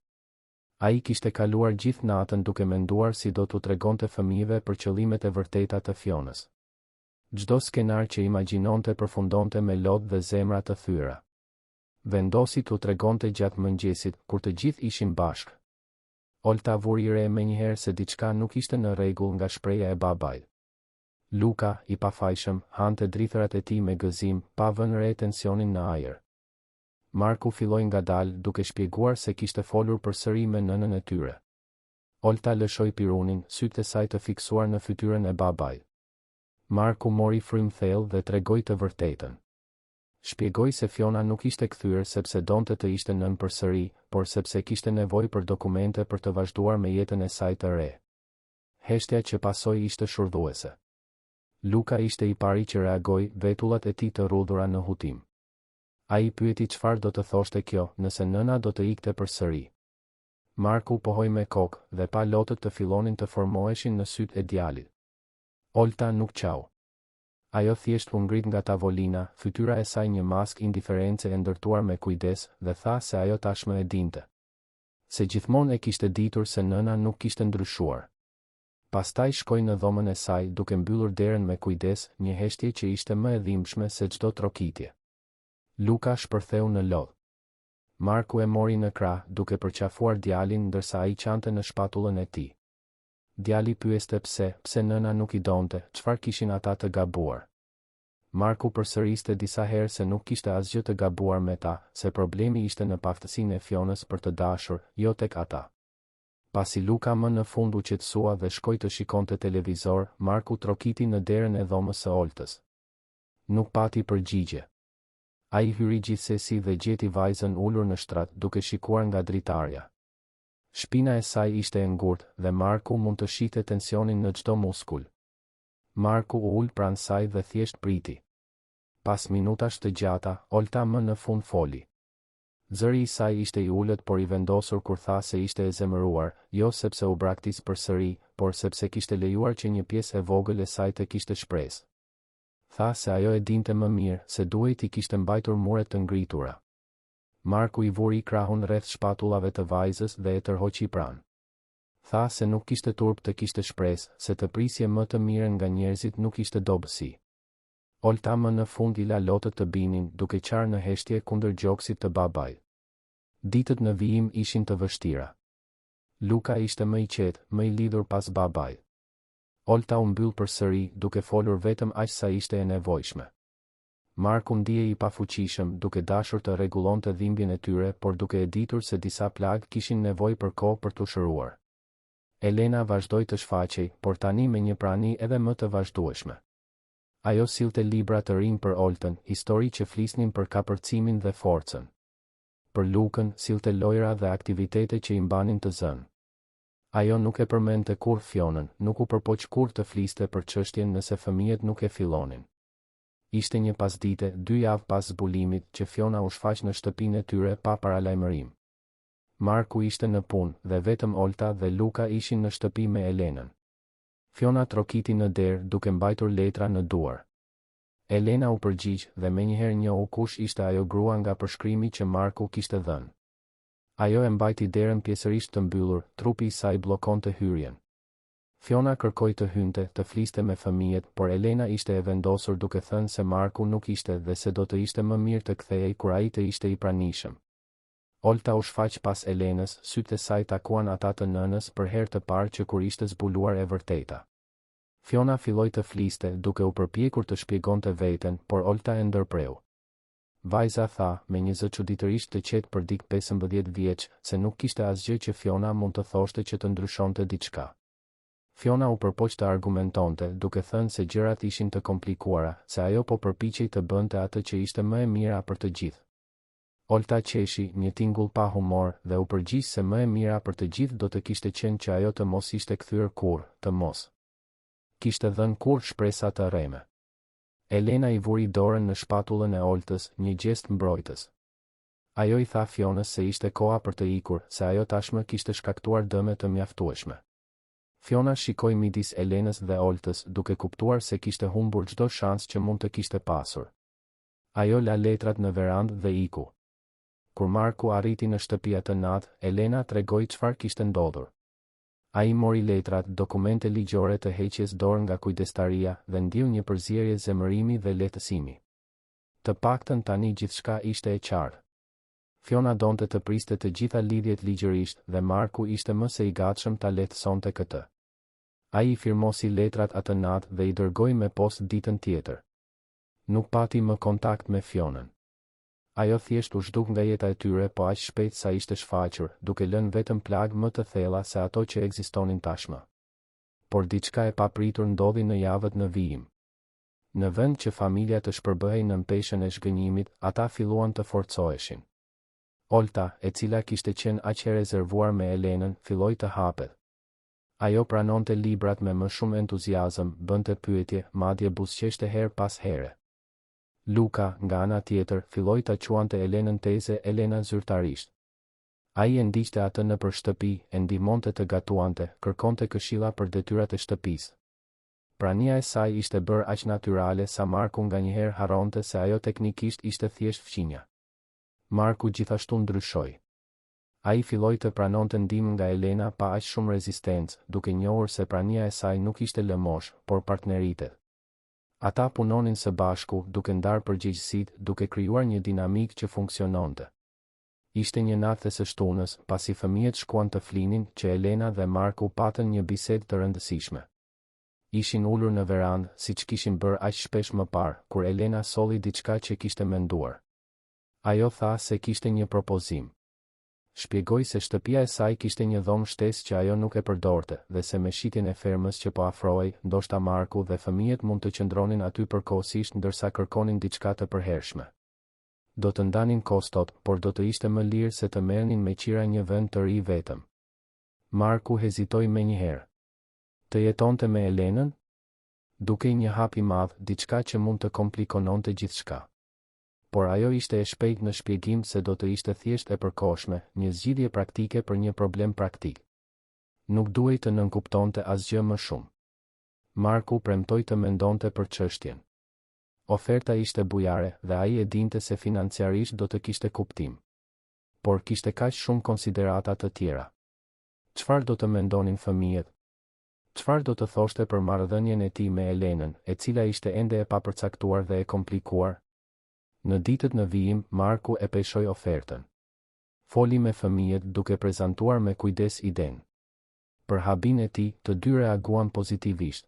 Ai kishte kaluar gjithë natën duke menduar si do t'u tregonte fëmijëve për qëllimet e vërteta të Fionës. Çdo skenar që imagjinonte përfundonte me lodh dhe zemra të thyera. Vendosi t'u tregonte gjatë mëngjesit, kur të gjithë ishin bashkë. Olta vuri re menjëherë se diçka nuk ishte në rregull nga shpreha e babait. Luka, i pafajshëm, hante drithërat e tij me gëzim, pa vënë re tensionin në ajër. Marku filloi ngadalë, duke shpjeguar se kishte folur përsëri me nënën e tyre. Olta lëshoi pirunin, sytë e saj të fiksuar në fytyrën e babait. Marku mori frym thellë dhe tregoi të vërtetën. Shpjegoi se Fiona nuk ishte kthyer sepse donte të ishte nën përsëri, por sepse kishte nevojë për dokumente për të vazhduar me jetën e saj të re. Heshtja që pasoi ishte shurdhuese. Luka ishte i pari që reagoi, vetullat e tij të rrudhura në hutim. Ai pyeti çfarë do të thoshte kjo, nëse nëna do të ikte përsëri. Marku pohoi me kokë dhe pa lotët të fillonin të formoheshin në sytë e djalit. Olta nuk qau. Ajo thjesht u ngrit nga tavolina, fytyra e saj një mask indiference e ndërtuar me kujdes, dhe tha se ajo tashmë e dinte. Se gjithmonë e kishte ditur se nëna nuk kishte ndryshuar. Pastaj shkoi në dhomën e saj duke mbyllur derën me kujdes, një heshtje që ishte më e dhimbshme se çdo trokitje. Luka shpërtheu në lodh. Marku e mori në krah duke përqafuar djalin ndërsa ai qante në shpatullën e tij. Djali pyeste pse nëna nuk i donte, çfarë kishin ata të gabuar. Marku përsëriste disa herë se nuk kishte asgjë të gabuar me ta, se problemi ishte në paftësinë e Fionës për të dashur, jo tek ata. Pasi Luka më në fund u qetësua dhe shkoi të shikonte televizor, Marku trokiti në derën e dhomës së Oltës. Nuk pati përgjigje. Ai hyri gjithsesi dhe gjeti vajzën ulur në shtrat duke shikuar nga dritarja. Shpina e saj ishte e ngurtë dhe Marku mund të shihte tensionin në çdo muskull. Marku u ul pranë saj dhe thjesht priti. Pas minutash të gjata, Olta më në fund foli. Zëri i saj ishte i ulët por i vendosur kur tha se ishte e zemëruar, jo sepse u braktis përsëri, por sepse kishte lejuar që një pjesë e vogël e saj të kishte shpresë. Tha se ajo e dinte më mirë, se duhet i kishte mbajtur muret të ngritura. Marku i vuri krahun rreth shpatullave të vajzës dhe e tërhoqi pranë. Tha se nuk kishte turp të kishte shpresë, se të prisje më të mirën nga njerëzit nuk ishte dobësi. Olta më në fund i la lotët të binin, duke qarë në heshtje kundër gjoksit të babait. Ditët në vijim ishin të vështira. Luka ishte më i qetë, më i lidhur pas babait. Olta u mbyll përsëri, duke folur vetëm aq sa ishte e nevojshme. Marku ndihej i pafuqishëm, duke dashur të rregullonte dhimbjen e tyre, por duke e ditur se disa plagë kishin nevojë për kohë për t'u shëruar. Elena vazhdoi të shfaqej, por tani me një prani edhe më të vazhdueshme. Ajo sillte libra të rinj për Oltën, histori që flisnin për kapërcimin dhe forcën. Për Lukën, sillte lojra dhe aktivitete që i mbanin të zënë. Ajo nuk e përmendte kurrë Fionën, nuk u përpoq kurrë të fliste për çështjen nëse fëmijët nuk e fillonin. Ishte një pasdite, 2 javë pas zbulimit, që Fiona u shfaq në shtëpinë e tyre pa paralajmërim. Marku ishte në punë dhe vetëm Olta dhe Luka ishin në shtëpi me Elenën. Fiona trokiti në derë duke mbajtur letra në duar. Elena u përgjigj dhe menjëherë njohu kush ishte ajo grua nga përshkrimi që Marku kishte dhënë. Ajo e mbajti derën pjesërisht të mbyllur, trupi i saj bllokonte hyrjen. Fiona kërkoi të hynte, të fliste me fëmijët, por Elena ishte e vendosur duke thënë se Marku nuk ishte dhe se do të ishte më mirë të kthehej kur ai të ishte i pranishëm. Olta u shfaq pas Elenës, sytë e saj takuan ata të nënës për herë të parë që kur ishte zbuluar e vërteta. Fiona filloi të fliste, duke u përpjekur të shpjegonte veten, por Olta e ndërpreu. Vajza tha, me një zë çuditërisht të qetë për dik 15 vjeç, se nuk kishte asgjë që Fiona mund të thoshte që të ndryshonte diçka. Fiona u përpoq të argumentonte, duke thënë se gjërat ishin të komplikuara, se ajo po përpiqej të bënte atë që ishte më e mira për të gjithë. Olta qeshi, një tingull pa humor, dhe u përgjigj se më e mira për të gjithë do të kishte qenë që ajo të mos ishte kthyer kurrë, të mos kishte dhënë kurrë shpresa të rreme. Elena i vuri dorën në shpatullën e Oltës, një gjest mbrojtës. Ajo i tha Fionës se ishte koha për të ikur, se ajo tashmë kishte shkaktuar dëme të mjaftueshme. Fiona shikoi midis Elenës dhe Oltës, duke kuptuar se kishte humbur çdo shans që mund të kishte pasur. Ajo la letrat në verandë dhe iku. Kur Marku arriti në shtëpi atë natë, Elena tregoi çfarë kishte ndodhur. Ai mori letrat, dokumente ligjore të heqjes dorë nga kujdestaria dhe ndiu një përzierje zemërimi dhe lehtësimi. Të paktën tani gjithçka ishte e qartë. Fiona donte të priste të gjitha lidhjet ligjërisht dhe Marku ishte më se i gatshëm ta lehtësonte këtë. Ai i firmosi letrat atë natë dhe i dërgoi me postë ditën tjetër. Nuk pati më kontakt me Fionën. Ajo thjesht u zhduk nga jeta e tyre, po aq shpejt sa ishte shfaqur, duke lënë vetëm plagë më të thella se ato që ekzistonin tashmë. Por diçka e papritur ndodhi në javët në vijim. Në vend që familja të shpërbëhej në mpeshën e zhgënjimit, ata filluan të forcoheshin. Olta, e cila kishte qenë aq e rezervuar me Elenën, filloi të hapet. Ajo pranonte librat me më shumë entuziazëm, bënte pyetje, madje buzëqeshte her pas here. Luka, nga ana tjetër, filloi ta quante Elenën teze Elena zyrtarisht. Ai e ndiqte atë nëpër shtëpi, e ndihmonte të gatuante, kërkonte këshilla për detyrat e shtëpisë. Prania e saj ishte bërë aq natyrale sa Marku nganjëherë harronte se ajo teknikisht ishte thjesht fqinja. Marku gjithashtu ndryshoi. Ai filloi të pranonte ndihmën nga Elena pa aq shumë rezistencë, duke njohur se prania e saj nuk ishte lëmosh, por partnerite. Ata punonin së bashku, duke ndarë përgjegjësitë, duke krijuar një dinamikë që funksiononte. Ishte një natë së shtunës, pasi fëmijët shkuan të flinin, që Elena dhe Marku patën një bisedë të rëndësishme. Ishin ulur në verandë, siç kishin bërë aq shpesh më parë, kur Elena solli diçka që kishte menduar. Ajo tha se kishte një propozim. Shpjegoi se shtëpia e saj kishte një dhomë shtesë që ajo nuk e përdorte, dhe se me shitjen e fermës që po afrohej, ndoshta Marku dhe fëmijët mund të qëndronin aty përkohësisht ndërsa kërkonin diçka të përhershme. Do të ndanin kostot, por do të ishte më lirë se të merrnin me qira një vend të ri vetëm. Marku hezitoi menjëherë. Të jetonte me Elenën? Dukej një hap i madh, diçka që mund të komplikononte gjithçka. Por ajo ishte e shpejt në shpjegim se do të ishte thjesht e përkohshme, një zgjidhje praktike për një problem praktik. Nuk duhej të nënkuptonte asgjë më shumë. Marku premtoi të mendonte për çështjen. Oferta ishte bujare dhe ai e dinte se financiarisht do të kishte kuptim. Por kishte kaq shumë konsiderata të tjera. Çfarë do të mendonin fëmijët? Çfarë do të thoshte për marrëdhënien e tij me Elenën, e cila ishte ende e papërcaktuar dhe e komplikuar? Në ditët në vijim, Marku e peshoi ofertën. Foli me fëmijët duke prezantuar me kujdes idenë. Për habin e tij, të dy reaguan pozitivisht.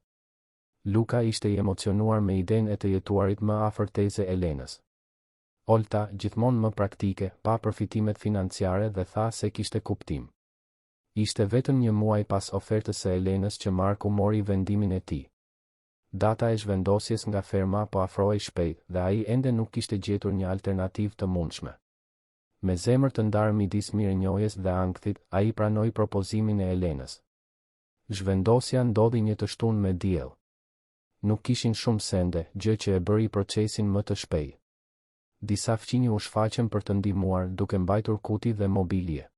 Luka ishte i emocionuar me idenë e të jetuarit më afër teze Elenës. Olta, gjithmonë më praktike, pa përfitimet financiare dhe tha se kishte kuptim. Ishte vetëm një muaj pas ofertës së Elenës që Marku mori vendimin e tij. Data e zhvendosjes nga ferma po afrohej shpejt dhe ai ende nuk kishte gjetur një alternativë të mundshme. Me zemër të ndarë midis mirënjohjes dhe ankthit, ai pranoi propozimin e Elenës. Zhvendosja ndodhi një të shtunë me diell. Nuk kishin shumë sende, gjë që e bëri procesin më të shpejtë. Disa fqinj u shfaqën për të ndihmuar, duke mbajtur kuti dhe mobilje.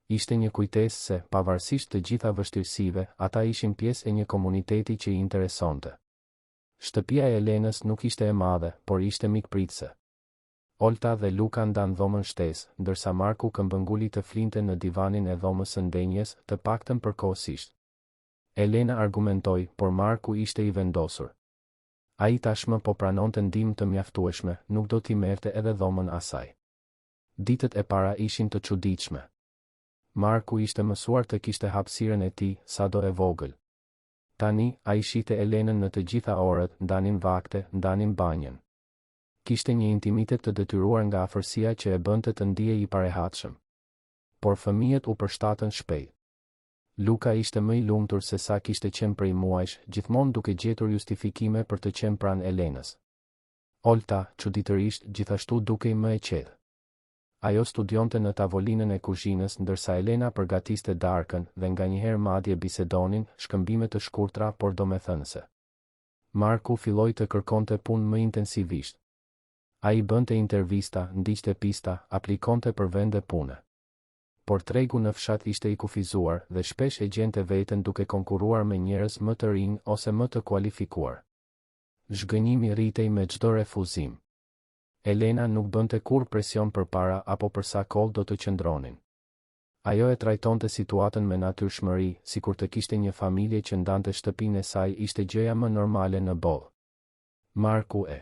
Ishte një kujtesë se, pavarësisht të gjitha vështirësive, ata ishin pjesë e një komuniteti që i interesonte. Shtëpia e Elenës nuk ishte e madhe, por ishte mikpritëse. Olta dhe Luka ndan dhomën shtesë, ndërsa Marku këmbënguli të flinte në divanin e dhomës së ndenjes, të paktën përkohësisht. Elena argumentoi, por Marku ishte i vendosur. Ai tashmë po pranonte ndihmë të mjaftueshme, nuk do t'i merrte edhe dhomën asaj. Ditët e para ishin të çuditshme. Marku ishte mësuar të kishte hapësirën e tij, sado e vogël. Tani, ai shihte Elenën në të gjitha orët, ndanin vakte, ndanin banjën. Kishte një intimitet të detyruar nga afërsia që e bënte të ndihej i parehatshëm. Por fëmijët u përshtatën shpejt. Luka ishte më i lumtur se sa kishte qenë prej muajsh, gjithmonë duke gjetur justifikime për të qenë pranë Elenës. Olta, çuditërisht, gjithashtu dukej më e qetë. Ajo studionte në tavolinën e kuzhinës ndërsa Elena përgatiste darkën dhe nganjëherë madje bisedonin, shkëmbime të shkurtra por domethënëse. Marku filloi të kërkonte punë më intensivisht. Ai bënte intervista, ndiqte pista, aplikonte për vende pune. Por tregu në fshat ishte i kufizuar dhe shpesh e gjente veten duke konkuruar me njerëz më të rinj ose më të kualifikuar. Zhgënjimi rritej me çdo refuzim. Elena nuk bënte kur presion për para apo për sa kohë do të qëndronin. Ajo e trajtonte situatën me natyrshmëri, sikur të kishte një familje që ndante shtëpinë e saj ishte gjëja më normale në botë. Marku e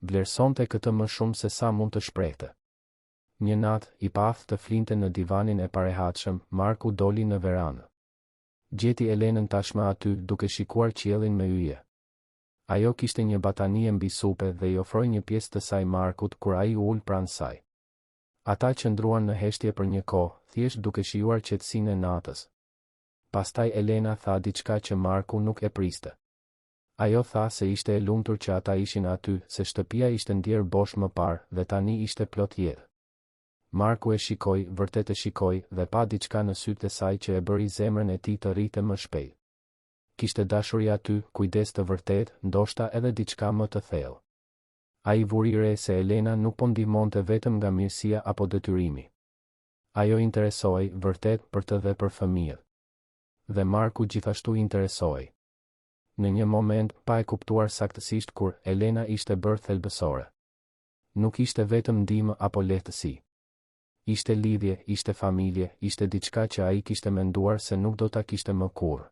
vlerësonte këtë më shumë se sa mund të shprehte. Një natë, i paftë të flinte në divanin e parehatshëm, Marku doli në verandë. Gjeti Elenën tashmë aty, duke shikuar qiellin me yje. Ajo kishte një batanie mbi supe dhe i ofroi një pjesë të saj Markut kur ai u ul pranë saj. Ata qëndruan në heshtje për një kohë, thjesht duke shijuar qetësinë e natës. Pastaj Elena tha diçka që Marku nuk e priste. Ajo tha se ishte e lumtur që ata ishin aty, se shtëpia ishte ndjerë bosh më parë dhe tani ishte plot jetë. Marku e shikoi, vërtet e shikoi, dhe pa diçka në sytë e saj që e bëri zemrën e tij të rritë më shpejt. Kishte dashuri aty, kujdes të vërtet, ndoshta edhe diçka më të thellë. Ai vuri re se Elena nuk po ndihmonte vetëm nga mirësia apo detyrimi. Ajo interesoi, vërtet, për të dhe për fëmijët. Dhe Marku gjithashtu interesoi. Në një moment, pa e kuptuar saktësisht kur, Elena ishte bërë thelbësore. Nuk ishte vetëm ndihmë apo lehtësi. Ishte lidhje, ishte familje, ishte diçka që ai kishte menduar se nuk do ta kishte më kurrë.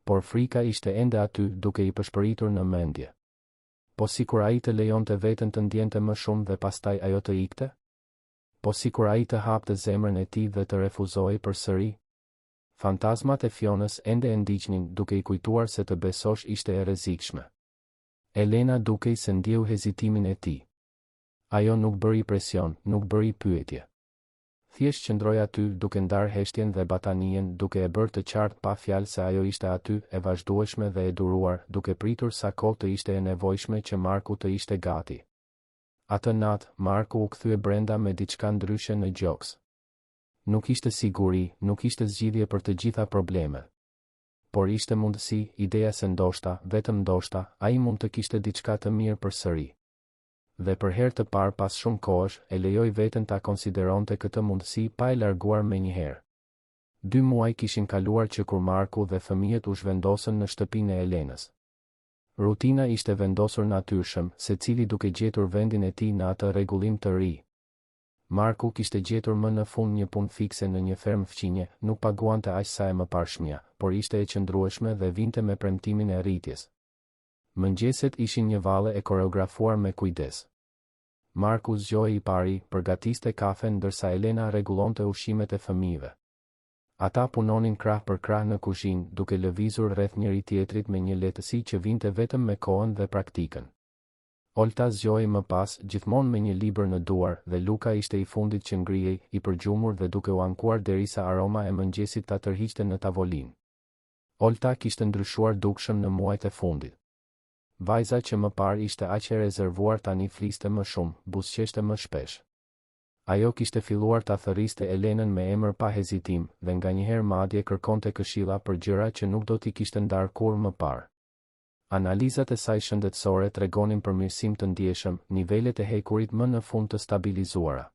Por frika ishte ende aty, duke i përshpëritur në mendje. Po sikur ai të lejonte veten të ndjente më shumë dhe pastaj ajo të ikte? Po sikur ai të hapte zemrën e tij dhe të refuzoi përsëri? Fantazmat e Fionës ende e ndiqnin, duke i kujtuar se të besosh ishte e rrezikshme. Elena dukej se ndjeu hezitimin e tij. Ajo nuk bëri presion, nuk bëri pyetje. Thjesht qëndroi aty, duke ndarë heshtjen dhe batanien, duke e bërë të qartë pa fjalë se ajo ishte aty, e vazhdueshme dhe e duruar, duke pritur sa kohë të ishte e nevojshme që Marku të ishte gati. Atë natë, Marku u kthye brenda me diçka ndryshe në gjoks. Nuk ishte siguri, nuk ishte zgjidhje për të gjitha problemet. Por ishte mundësi, ideja se ndoshta, vetëm ndoshta, ai mund të kishte diçka të mirë përsëri. Dhe për herë të parë pas shumë kohësh, e lejoi veten ta konsideronte këtë mundësi pa e larguar menjëherë. 2 muaj kishin kaluar që kur Marku dhe fëmijët u zhvendosën në shtëpinë e Elenës. Rutina ishte vendosur natyrshëm, secili duke gjetur vendin e tij në atë rregullim të ri. Marku kishte gjetur më në fund një punë fikse në një fermë fqinje, nuk paguante aq sa e mëparshmja, por ishte e qëndrueshme dhe vinte me premtimin e rritjes. Mëngjeset ishin një valle e koreografuar me kujdes. Marku zgjoi i pari, përgatiste kafen ndërsa Elena rregullonte ushqimet e fëmijëve. Ata punonin krah për krah në kuzhinë, duke lëvizur rreth njëri tjetrit me një lehtësi që vinte vetëm me kohën dhe praktikën. Olta zgjoi më pas, gjithmonë me një libër në duar, dhe Luka ishte i fundit që ngrihej, i përgjumur dhe duke u ankuar derisa aroma e mëngjesit ta tërhiqte në tavolinë. Olta kishte ndryshuar dukshëm në muajt e fundit. Vajza që më parë ishte aq e rezervuar tani fliste më shumë, buzëqeshte më shpesh. Ajo kishte filluar ta thërriste Elenën me emër pa hezitim, dhe nganjëherë madje kërkonte këshilla për gjëra që nuk do t'i kishte ndarë kurrë më parë. Analizat e saj shëndetësore tregonin përmirësim të ndjeshëm, nivelet e hekurit më në fund të stabilizuara.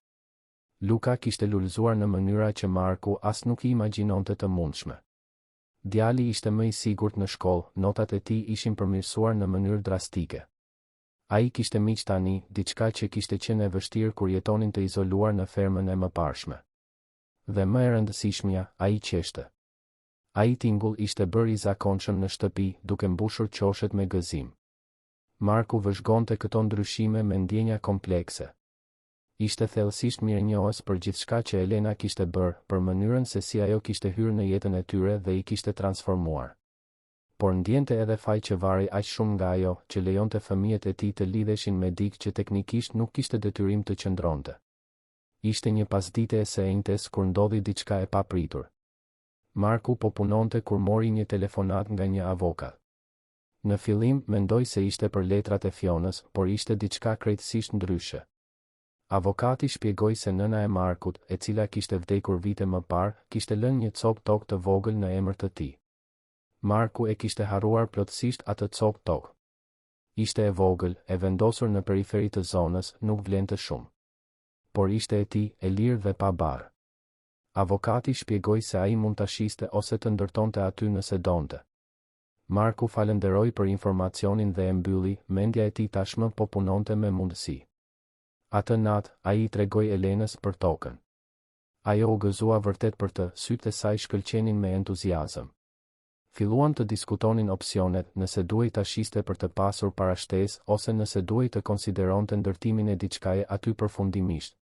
Luka kishte lulëzuar në mënyra që Marku as nuk i imagjinonte të mundshme. Djali ishte më i sigurt në shkollë, notat e tij ishin përmirësuar në mënyrë drastike. Ai kishte miq tani, diçka që kishte qenë e vështirë kur jetonin të izoluar në fermën e mëparshme. Dhe më e rëndësishmja, ai qeshte. Ai tingull ishte bërë i zakonshëm në shtëpi, duke mbushur qoshet me gëzim. Marku vëzhgonte këto ndryshime me ndjenja komplekse. Ishte thellësisht mirënjohës për gjithçka që Elena kishte bërë, për mënyrën se si ajo kishte hyrë në jetën e tyre dhe i kishte transformuar. Por ndjente edhe faj që varri aq shumë nga ajo, që lejonte fëmijët e tij të lidheshin me dikë që teknikisht nuk kishte detyrim të qëndronte. Ishte një pasdite e shenjtes kur ndodhi diçka e papritur. Marku po punonte kur mori një telefonat nga një avokat. Në fillim mendoi se ishte për letrat e Fionës, por ishte diçka krejtësisht ndryshe. Avokati shpjegoi se nëna e Markut, e cila kishte vdekur vite më parë, kishte lënë një copë tokë të vogël në emër të tij. Marku e kishte harruar plotësisht atë copë tokë. Ishte e vogël, e vendosur në periferi të zonës, nuk vlente shumë. Por ishte e tij, e lirë dhe pa barë. Avokati shpjegoi se ai mund ta shiste ose të ndërtonte aty nëse donte. Marku falenderoi për informacionin dhe e mbylli, mendja e tij tashmë po punonte me mundësi. Atë natë, ai i tregoi Elenës për tokën. Ajo u gëzua vërtet për të, sytë e saj shkëlqenin me entuziazëm. Filluan të diskutonin opsionet, nëse duhej ta shiste për të pasur parashtesë ose nëse duhej të konsideronte ndërtimin e diçkaje aty përfundimisht.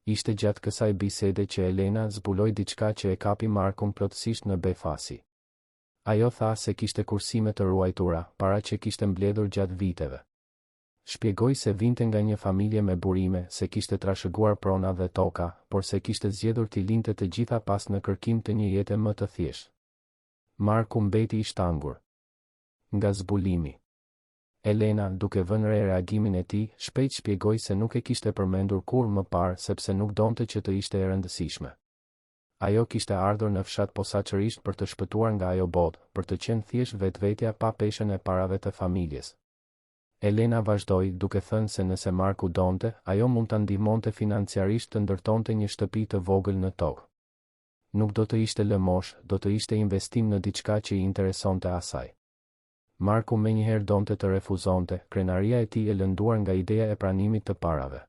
Ishte gjatë kësaj bisede që Elena zbuloi diçka që e kapi Markun plotësisht në befasi. Ajo tha se kishte kursime të ruajtura, para që kishte mbledhur gjatë viteve. Shpjegoi se vinte nga një familje me burime, se kishte trashëguar prona dhe toka, por se kishte zgjedhur t'i linte të gjitha pas në kërkim të një jete më të thjeshtë. Marku mbeti i shtangur nga zbulimi. Elena, duke vënë re reagimin e tij, shpejt shpjegoi se nuk e kishte përmendur kurrë më parë sepse nuk donte që të ishte e rëndësishme. Ajo kishte ardhur në fshat posaçërisht për të shpëtuar nga ajo botë, për të qenë thjesht vetvetja pa peshën e parave të familjes. Elena vazhdoi duke thënë se nëse Marku donte, ajo mund ta ndihmonte financiarisht të ndërtonte një shtëpi të vogël në tokë. Nuk do të ishte lëmosh, do të ishte investim në diçka që i interesonte asaj. Marku menjëherë donte të refuzonte, krenaria e tij e lënduar nga ideja e pranimit të parave.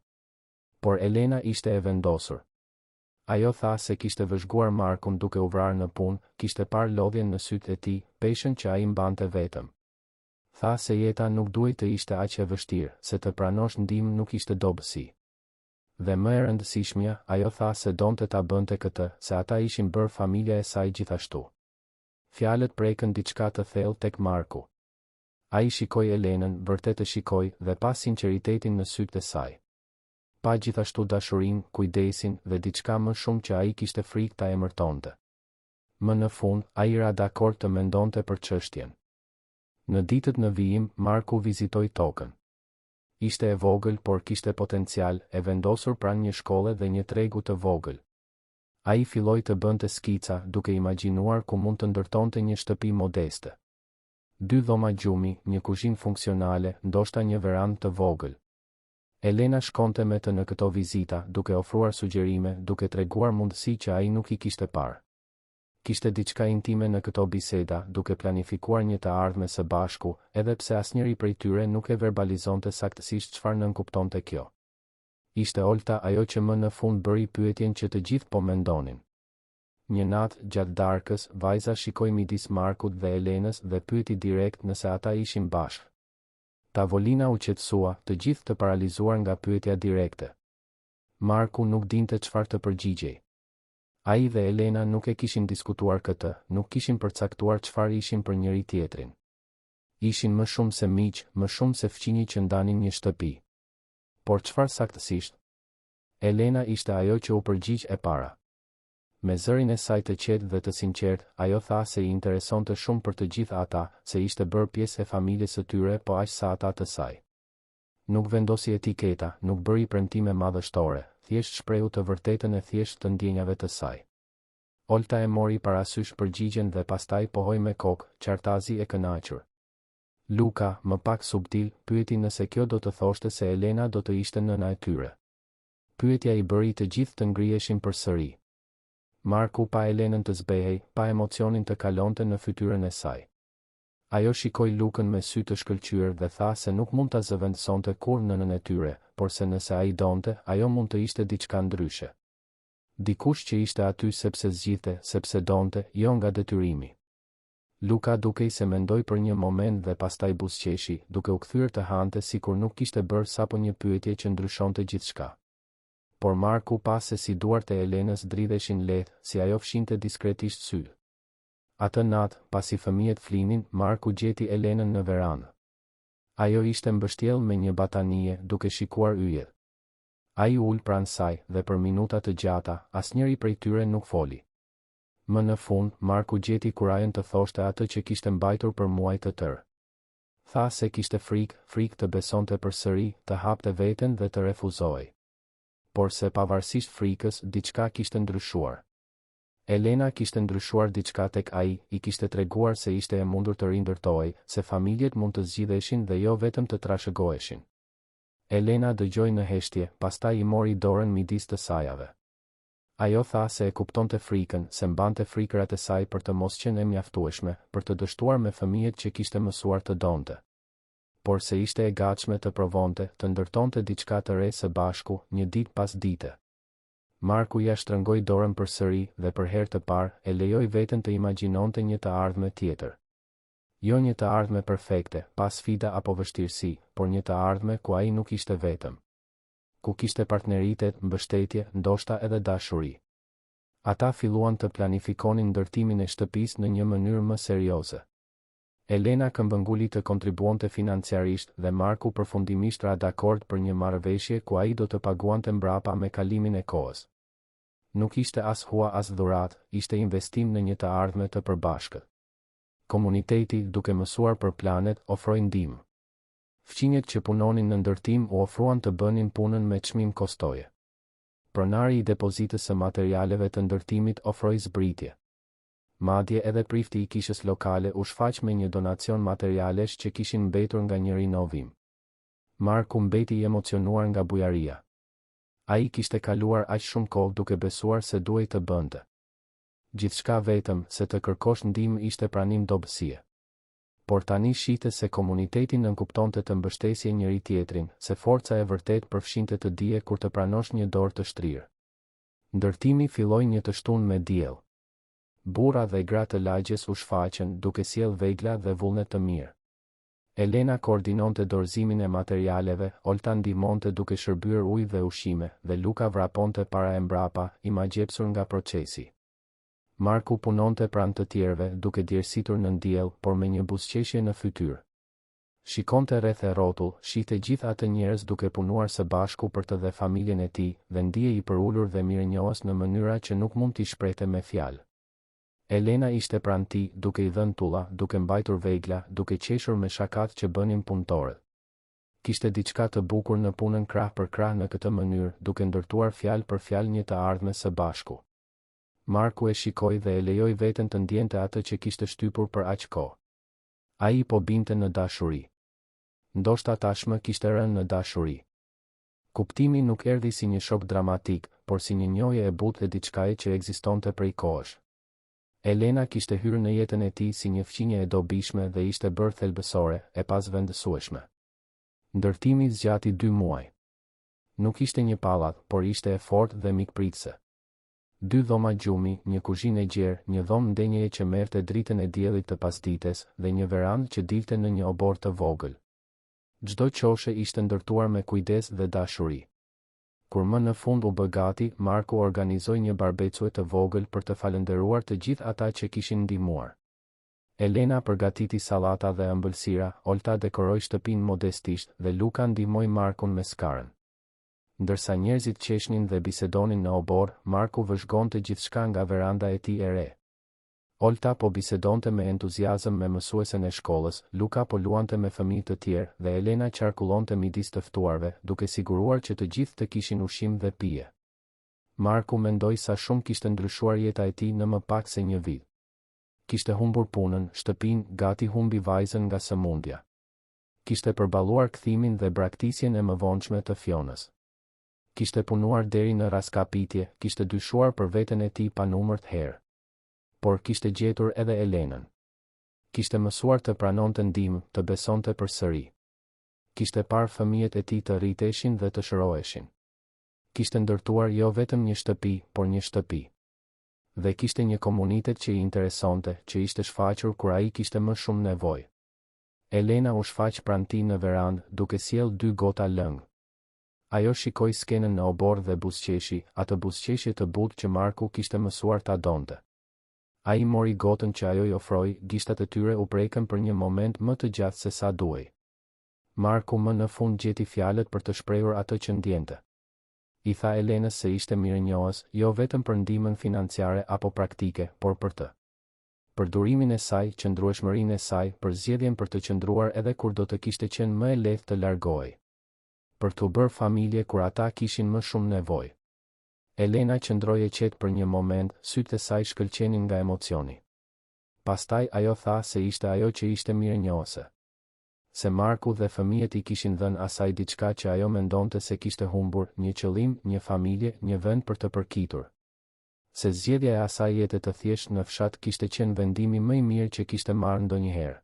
Por Elena ishte e vendosur. Ajo tha se kishte vëzhguar Markun duke u vrarë në punë, kishte parë lodhjen në sytë e tij, peshën që ai mbante vetëm. Tha se jeta nuk duhej të ishte aq e vështirë, se të pranosh ndihmë nuk ishte dobësi. Dhe më e rëndësishmja, ajo tha se donte ta bënte këtë, se ata ishin bërë familja e saj gjithashtu. Fjalët prekën diçka të thellë tek Marku. Ai shikoi Elenën, vërtet e shikoi, dhe pa sinqeritetin në sytë e saj. Pa gjithashtu dashurinë, kujdesin dhe diçka më shumë që ai kishte frikë ta emërtonte. Më në fund, ai ra dakord të mendonte për çështjen. Në ditët në vijim, Marku vizitoi tokën. Ishte e vogël, por kishte potencial, e vendosur pranë një shkolle dhe një tregu të vogël. Ai filloi të bënte skica, duke imagjinuar ku mund të ndërtonte një shtëpi modeste. 2 dhoma gjumi, një kuzhinë funksionale, ndoshta një verandë të vogël. Elena shkonte me të në këto vizita, duke ofruar sugjerime, duke treguar mundësi që ai nuk I kishte parë. Kishte diçka intime në këto biseda, duke planifikuar një të ardhme së bashku, edhe pse asnjëri prej tyre nuk e verbalizonte saktësisht çfarë nënkuptonte kjo. Ishte Olta ajo që më në fund bëri pyetjen që të gjithë po mendonin. Një natë, gjatë darkës, vajza shikoi midis Markut dhe Elenës dhe pyeti direkt nëse ata ishin bashkë. Tavolina u qetësua, të gjithë të paralizuar nga pyetja direkte. Marku nuk dinte çfarë të përgjigjej. Ai dhe Elena nuk e kishin diskutuar këtë, nuk kishin përcaktuar çfarë ishin për njëri tjetrin. Ishin më shumë se miq, më shumë se fqinj që ndanin një shtëpi. Por çfarë saktësisht? Elena ishte ajo që u përgjigj e para. Me zërin e saj të qetë dhe të sinqert, ajo tha se I interesonte shumë për të gjithë ata, se ishte bërë pjesë e familjes së tyre, po aq sa ata të saj. Nuk vendosi etiketa, nuk bëri premtime madhështore, thjesht shprehu të vërtetën e thjesht të ndjenjave të saj. Olta e mori parasysh përgjigjen dhe pastaj pohoi me kokë, qartazi e kënaqur. Luka, më pak subtil, pyeti nëse kjo do të thoshte se Elena do të ishte nëna e tyre. Pyetja I bëri të gjithë të ngriheshin përsëri. Marku pa Elenën të zbehej, pa emocionin të kalonte në fytyrën e saj. Ajo shikoi Lukën me sy të shkëlqyer dhe tha se nuk mund ta zëvendësonte kur nënën e tyre, por se nëse ai donte, ajo mund të ishte diçka ndryshe. Dikush që ishte aty sepse zgjidhte, sepse donte, jo nga detyrimi. Luka dukej se mendoi për një moment dhe pastaj buzëqeshi, duke u kthyer të hante sikur nuk kishte bërë sapo një pyetje që ndryshonte gjithçka. Por Marku pa se si duart e Elenës dridheshin lehtë, si ajo fshinte diskretisht sy. Atë natë, pasi fëmijët flinin, Marku gjeti Elenën në verandë. Ajo ishte mbështjellë me një batanie, duke shikuar yjet. Ai ul pranë saj dhe për minuta të gjata, asnjëri prej tyre nuk foli. Më në fund, Marku gjeti kurajën të thoshte atë që kishte mbajtur për muaj të tërë. Tha se kishte frikë të besonte përsëri, të hapte veten dhe të refuzoi. Por se pavarësisht frikës, diçka kishte ndryshuar. Elena kishte ndryshuar diçka tek ai, I kishte treguar se ishte e mundur të rindërtohej, se familjet mund të zgjidheshin dhe jo vetëm të trashëgoheshin. Elena dëgjoi në heshtje, pastaj I mori dorën midis të sajave. Ajo tha se e kuptonte frikën, se mbante frikërat e saj për të mos qenë e mjaftueshme, për të dështuar me fëmijët që kishte mësuar të donte. Por se ishte e gatshme të provonte, të ndërtonte diçka të re së bashku, një ditë pas dite. Marku ja shtrëngoi dorën përsëri dhe për herë të parë e lejoi veten të imagjinonte një të ardhme tjetër. Jo një të ardhme perfekte, pa sfida apo vështirësi, por një të ardhme ku ai nuk ishte vetëm. Ku kishte partneritet, mbështetje, ndoshta edhe dashuri. Ata filluan të planifikonin ndërtimin e shtëpisë në një mënyrë më serioze. Elena këmbënguli të kontribuonte financiarisht dhe Marku përfundimisht ra dakord për një marrëveshje ku ai do të paguante mbrapa me kalimin e kohës. Nuk ishte as hua as dhuratë, ishte investim në një të ardhme të përbashkët. Komuniteti, duke mësuar për planet, ofroi ndihmë. Fqinjet që punonin në ndërtim u ofruan të bënin punën me çmim kostoje. Pronari I depozitës së materialeve të ndërtimit ofroi zbritje. Madje edhe prifti I kishës lokale u shfaq me një donacion materialesh që kishin mbetur nga një rinovim. Marku mbeti I emocionuar nga bujaria. Ai kishte kaluar aq shumë kohë duke besuar se duhej të bënte gjithçka vetëm se të kërkosh ndihmë ishte pranim dobësie. Por tani shite se komuniteti nënkuptonte të mbështesje njëri tjetrin, se forca e vërtet përfshinte të dije kur të pranosh një dorë të shtrirë. Ndërtimi filloi një të shtunë me diell. Burra dhe gra të lagjes u shfaqën duke sjell vegla dhe vullnet të mirë. Elena koordinonte dorëzimin e materialeve, Olta ndihmonte duke shërbyer ujë dhe ushqime, dhe Luka vraponte para e mbrapa, i magjepsur nga procesi. Marku punonte pranë të tjerëve, duke djersitur në diell, por me një buzëqeshje në fytyrë. Shikonte rreth e rrotull, shihte gjithë atë njerëz duke punuar së bashku për të dhe familjen e tij, dhe ndihej i përulur dhe mirënjohës në mënyra që nuk mund t'i shprehte me fjalë. Elena ishte pranë tij, duke i dhënë tulla, duke mbajtur vegla, duke qeshur me shakat që bënin punëtorët. Kishte diçka të bukur në punën krah për krah në këtë mënyrë, duke ndërtuar fjalë për fjalë një të ardhme së bashku. Marku e shikoi dhe e lejoi veten të ndjente atë që kishte shtypur për aq kohë. Ai po binte në dashuri. Ndoshta tashmë kishte rënë në dashuri. Kuptimi nuk erdhi si një shok dramatik, por si një njohje e butë e diçkaje që ekzistonte prej kohësh. Elena kishte hyrë në jetën e tij si një fqinje e dobishme dhe ishte bërë thelbësore, e pasvendësueshme. Ndërtimi zgjati 2 muaj. Nuk ishte një pallat, por ishte e fortë dhe mikpritëse. 2 dhoma gjumi, një kuzhinë e gjerë, një dhomë ndenjeje që merrte dritën e diellit të pasdites, dhe një verandë që dilte në një obor të vogël. Çdo qoshe ishte ndërtuar me kujdes dhe dashuri. Kur më në fund u bë gati, Marku organizoi një barbecue të vogël për të falënderuar të gjithë ata që kishin ndihmuar. Elena përgatiti sallata dhe ëmbëlsira, Olta dekoroi shtëpinë modestisht dhe Luka ndihmoi Markun me skarën. Ndërsa njerëzit qeshnin dhe bisedonin në obor, Marku vëzhgonte gjithçka nga veranda e tij e re. Olta po bisedonte me entuziazëm me mësuesen e shkollës, Luka po luante me fëmijë të tjerë dhe Elena qarkullonte midis të ftuarve, duke siguruar që të gjithë të kishin ushqim dhe pije. Marku mendoi sa shumë kishte ndryshuar jeta e tij në më pak se një vit. Kishte humbur punën, shtëpinë, gati humbi vajzën nga sëmundja. Kishte përballuar kthimin dhe braktisjen e mëvonshme të Fionës. Kishte punuar deri në raskapitje, kishte dyshuar për veten e tij panumërt herë. Por kishte gjetur edhe Elenën. Kishte mësuar të pranonte ndihmë, të besonte përsëri. Kishte parë fëmijët e tij të rriteshin dhe të shëroheshin. Kishte ndërtuar jo vetëm një shtëpi, por një shtëpi. Dhe kishte një komunitet që i interesonte, që ishte shfaqur kur ai kishte më shumë nevojë. Elena u shfaq pranë tij në verandë, duke sjell 2 gota lëng. Ajo shikoi skenën në obor dhe buzëqeshi, atë buzëqeshje të butë që Marku kishte mësuar ta donte. Ai mori gotën që ajo i ofroi, gishtat e tyre u prekën për një moment më të gjatë se sa duhej. Marku më në fund gjeti fjalët për të shprehur atë që ndjente. I tha Elenës se ishte mirënjohës, jo vetëm për ndihmën financiare apo praktike, por për të përdurimin e saj, qëndrueshmërinë e saj, për zgjedhjen për të qëndruar edhe kur do të kishte qenë më e lehtë të largohej. Për të bërë familje kur ata kishin më shumë nevojë. Elena qëndroi e qetë për një moment, sytë e saj shkëlqenin nga emocioni. Pastaj ajo tha se ishte ajo që ishte mirënjohëse. Se Marku dhe fëmijët i kishin dhënë asaj diçka që ajo mendonte se kishte humbur, një qëllim, një familje, një vend për të përkitur. Se zgjedhja e asaj jete të thjeshtë në fshat kishte qenë vendimi më i mirë që kishte marrë ndonjëherë.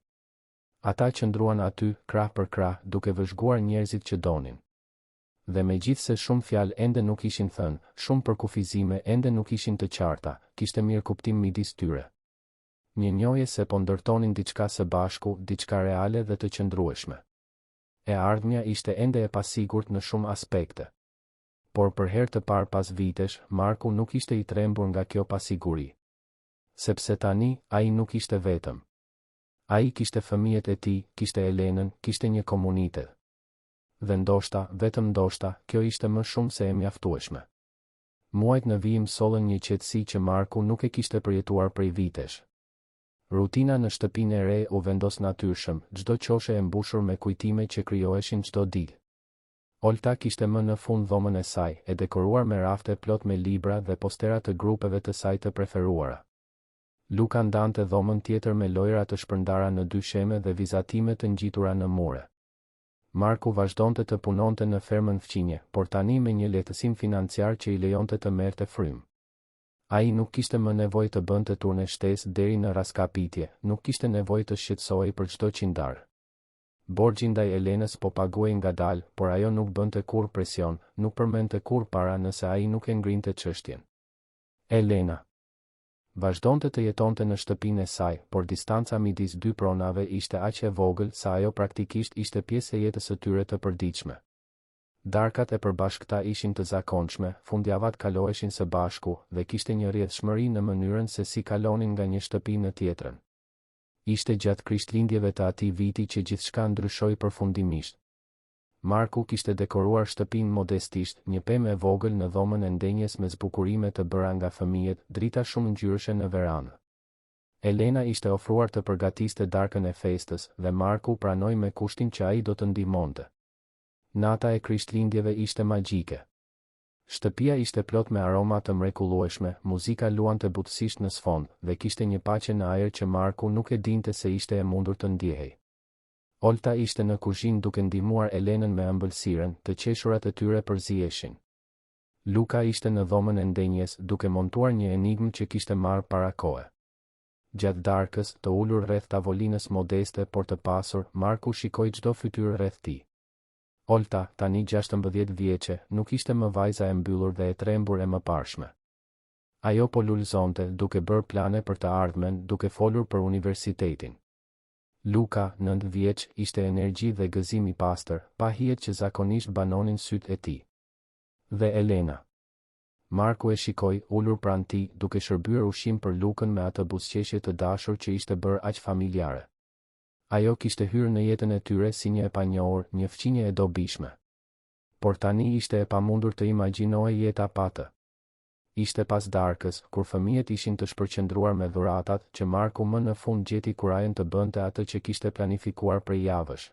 Ata qëndruan aty, krah për krah, duke vëzhguar njerëzit që donin. Dhe megjithse shumë fjalë ende nuk ishin thënë, shumë përkufizime ende nuk ishin të qarta, kishte mirë kuptim midis tyre. Një njohje se po ndërtonin diçka së bashku, diçka reale dhe të qëndrueshme. E ardhmja ishte ende e pasigurt në shumë aspekte. Por për herë të parë pas vitesh, Marku nuk ishte i trembur nga kjo pasiguri. Sepse tani, ai nuk ishte vetëm. Ai kishte fëmijët e tij, kishte Elenën, kishte një komunitet. Dhe ndoshta, vetëm ndoshta, kjo ishte më shumë se e mjaftueshme. Muajt në vijim sollën një qetësi që Marku nuk e kishte përjetuar prej vitesh. Rutina në shtëpinë e re u vendos natyrshëm, çdo qoshe e mbushur me kujtime që krijoheshin çdo ditë. Olta kishte më në fund dhomën e saj, e dekoruar me rafte plot me libra dhe postera të grupeve të saj të preferuara. Luka ndante dhomën tjetër me lojra të shpërndara në dysheme dhe vizatime të ngjitura në mure. Marku vazhdonte të punonte në fermën fqinje, por tani me një lehtësim financiar që i lejonte të merrte frym. Ai nuk kishte më nevojë të bënte turne shtesë deri në raskapitje, nuk kishte nevojë të shqetësohej për çdo qindar. Borxhi ndaj Elenës po paguhej ngadalë, por ajo nuk bënte kurrë presion, nuk përmendte kurrë para nëse ai nuk e ngrinte çështjen. Elena vazhdonte të jetonte në shtëpinë e saj, por distanca midis dy pronave ishte aq e vogël sa ajo praktikisht ishte pjesë e jetës së tyre të përditshme. Darkat e përbashkëta ishin të zakonshme, fundjavat kaloheshin së bashku dhe kishte një rrjedhshmëri në mënyrën se si kalonin nga një shtëpi në tjetrën. Ishte gjatë Krishtlindjeve të atij viti që gjithçka ndryshoi përfundimisht. Marku kishte dekoruar shtëpinë modestisht, një pemë e vogël në dhomën e ndenjes me zbukurime të bëra nga fëmijët, drita shumë ngjyrëshe në veranë. Elena ishte ofruar të përgatiste darkën e festës dhe Marku pranoi me kushtin që ai do të ndihmonte. Nata e Krishtlindjeve ishte magjike. Shtëpia ishte plot me aroma të mrekullueshme, muzika luante butësisht në sfond dhe kishte një paqe në ajër që Marku nuk e dinte se ishte e mundur të ndjehej. Olta ishte në kuzhinë duke ndihmuar Elenën me ëmbëlsirën, të qeshurat e tyre përziheshin. Luka ishte në dhomën e ndenjes duke montuar një enigmë që kishte marrë para kohe. Gjatë darkës, të ulur rreth tavolinës modeste por të pasur, Marku shikoi çdo fytyrë rreth tij. Olta, tani 16 vjeçe, nuk ishte më vajza e mbyllur dhe e trembur e mëparshme. Ajo po lulëzonte, duke bërë plane për të ardhmen, duke folur për universitetin. Luka, 9 vjeç, ishte energji dhe gëzim i pastër, pa hijet që zakonisht banonin sytë e tij. Dhe Elena. Marku e shikoi, ulur pranë tij, duke shërbyer ushqim për Lukën me atë buzëqeshje të dashur që ishte bërë aq familjare. Ajo kishte hyrë në jetën e tyre si një e panjohur, një fqinje e dobishme. Por tani ishte e pamundur të imagjinohej jeta pa të. Ishte pas darkës, kur fëmijët ishin të shpërqendruar me dhuratat, që Marku më në fund gjeti kurajen të bënte atë që kishte planifikuar prej javësh.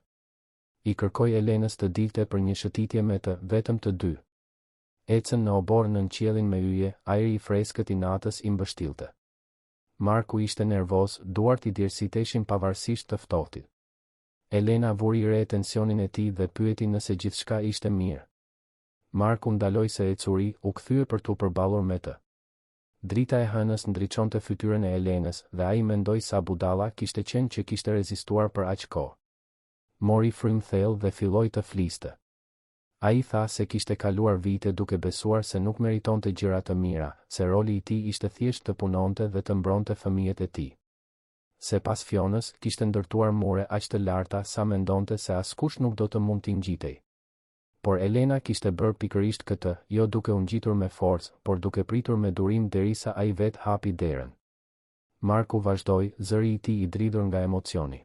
I kërkoi Elenës të dilte për një shëtitje me të, vetëm të dy. Ecën në obor nën qiellin me yje, ajri i freskët i natës i mbështillte. Marku ishte nervoz, duart i djersiteshin pavarësisht të ftohtit. Elena vuri re tensionin e tij dhe pyeti nëse gjithçka ishte mirë. Marku ndaloi se ecuri, u kthye për t'u përballur me të. Drita e hënës ndriçonte fytyrën e Elenës dhe ai mendoi sa budalla kishte qenë që kishte rezistuar për aq kohë. Mori frym thellë dhe filloi të fliste. Ai tha se kishte kaluar vite duke besuar se nuk meritonte gjëra të mira, se roli i tij ishte thjesht të punonte dhe të mbronte fëmijët e tij. Se pas Fionës kishte ndërtuar mure aq të larta sa mendonte se askush nuk do të mund t'i ngjitej. Por Elena kishte bërë pikërisht këtë, jo duke u ngjitur me forcë, por duke pritur me durim derisa ai vetë hapi derën. Marku vazhdoi, zëri i tij i dridhur nga emocioni.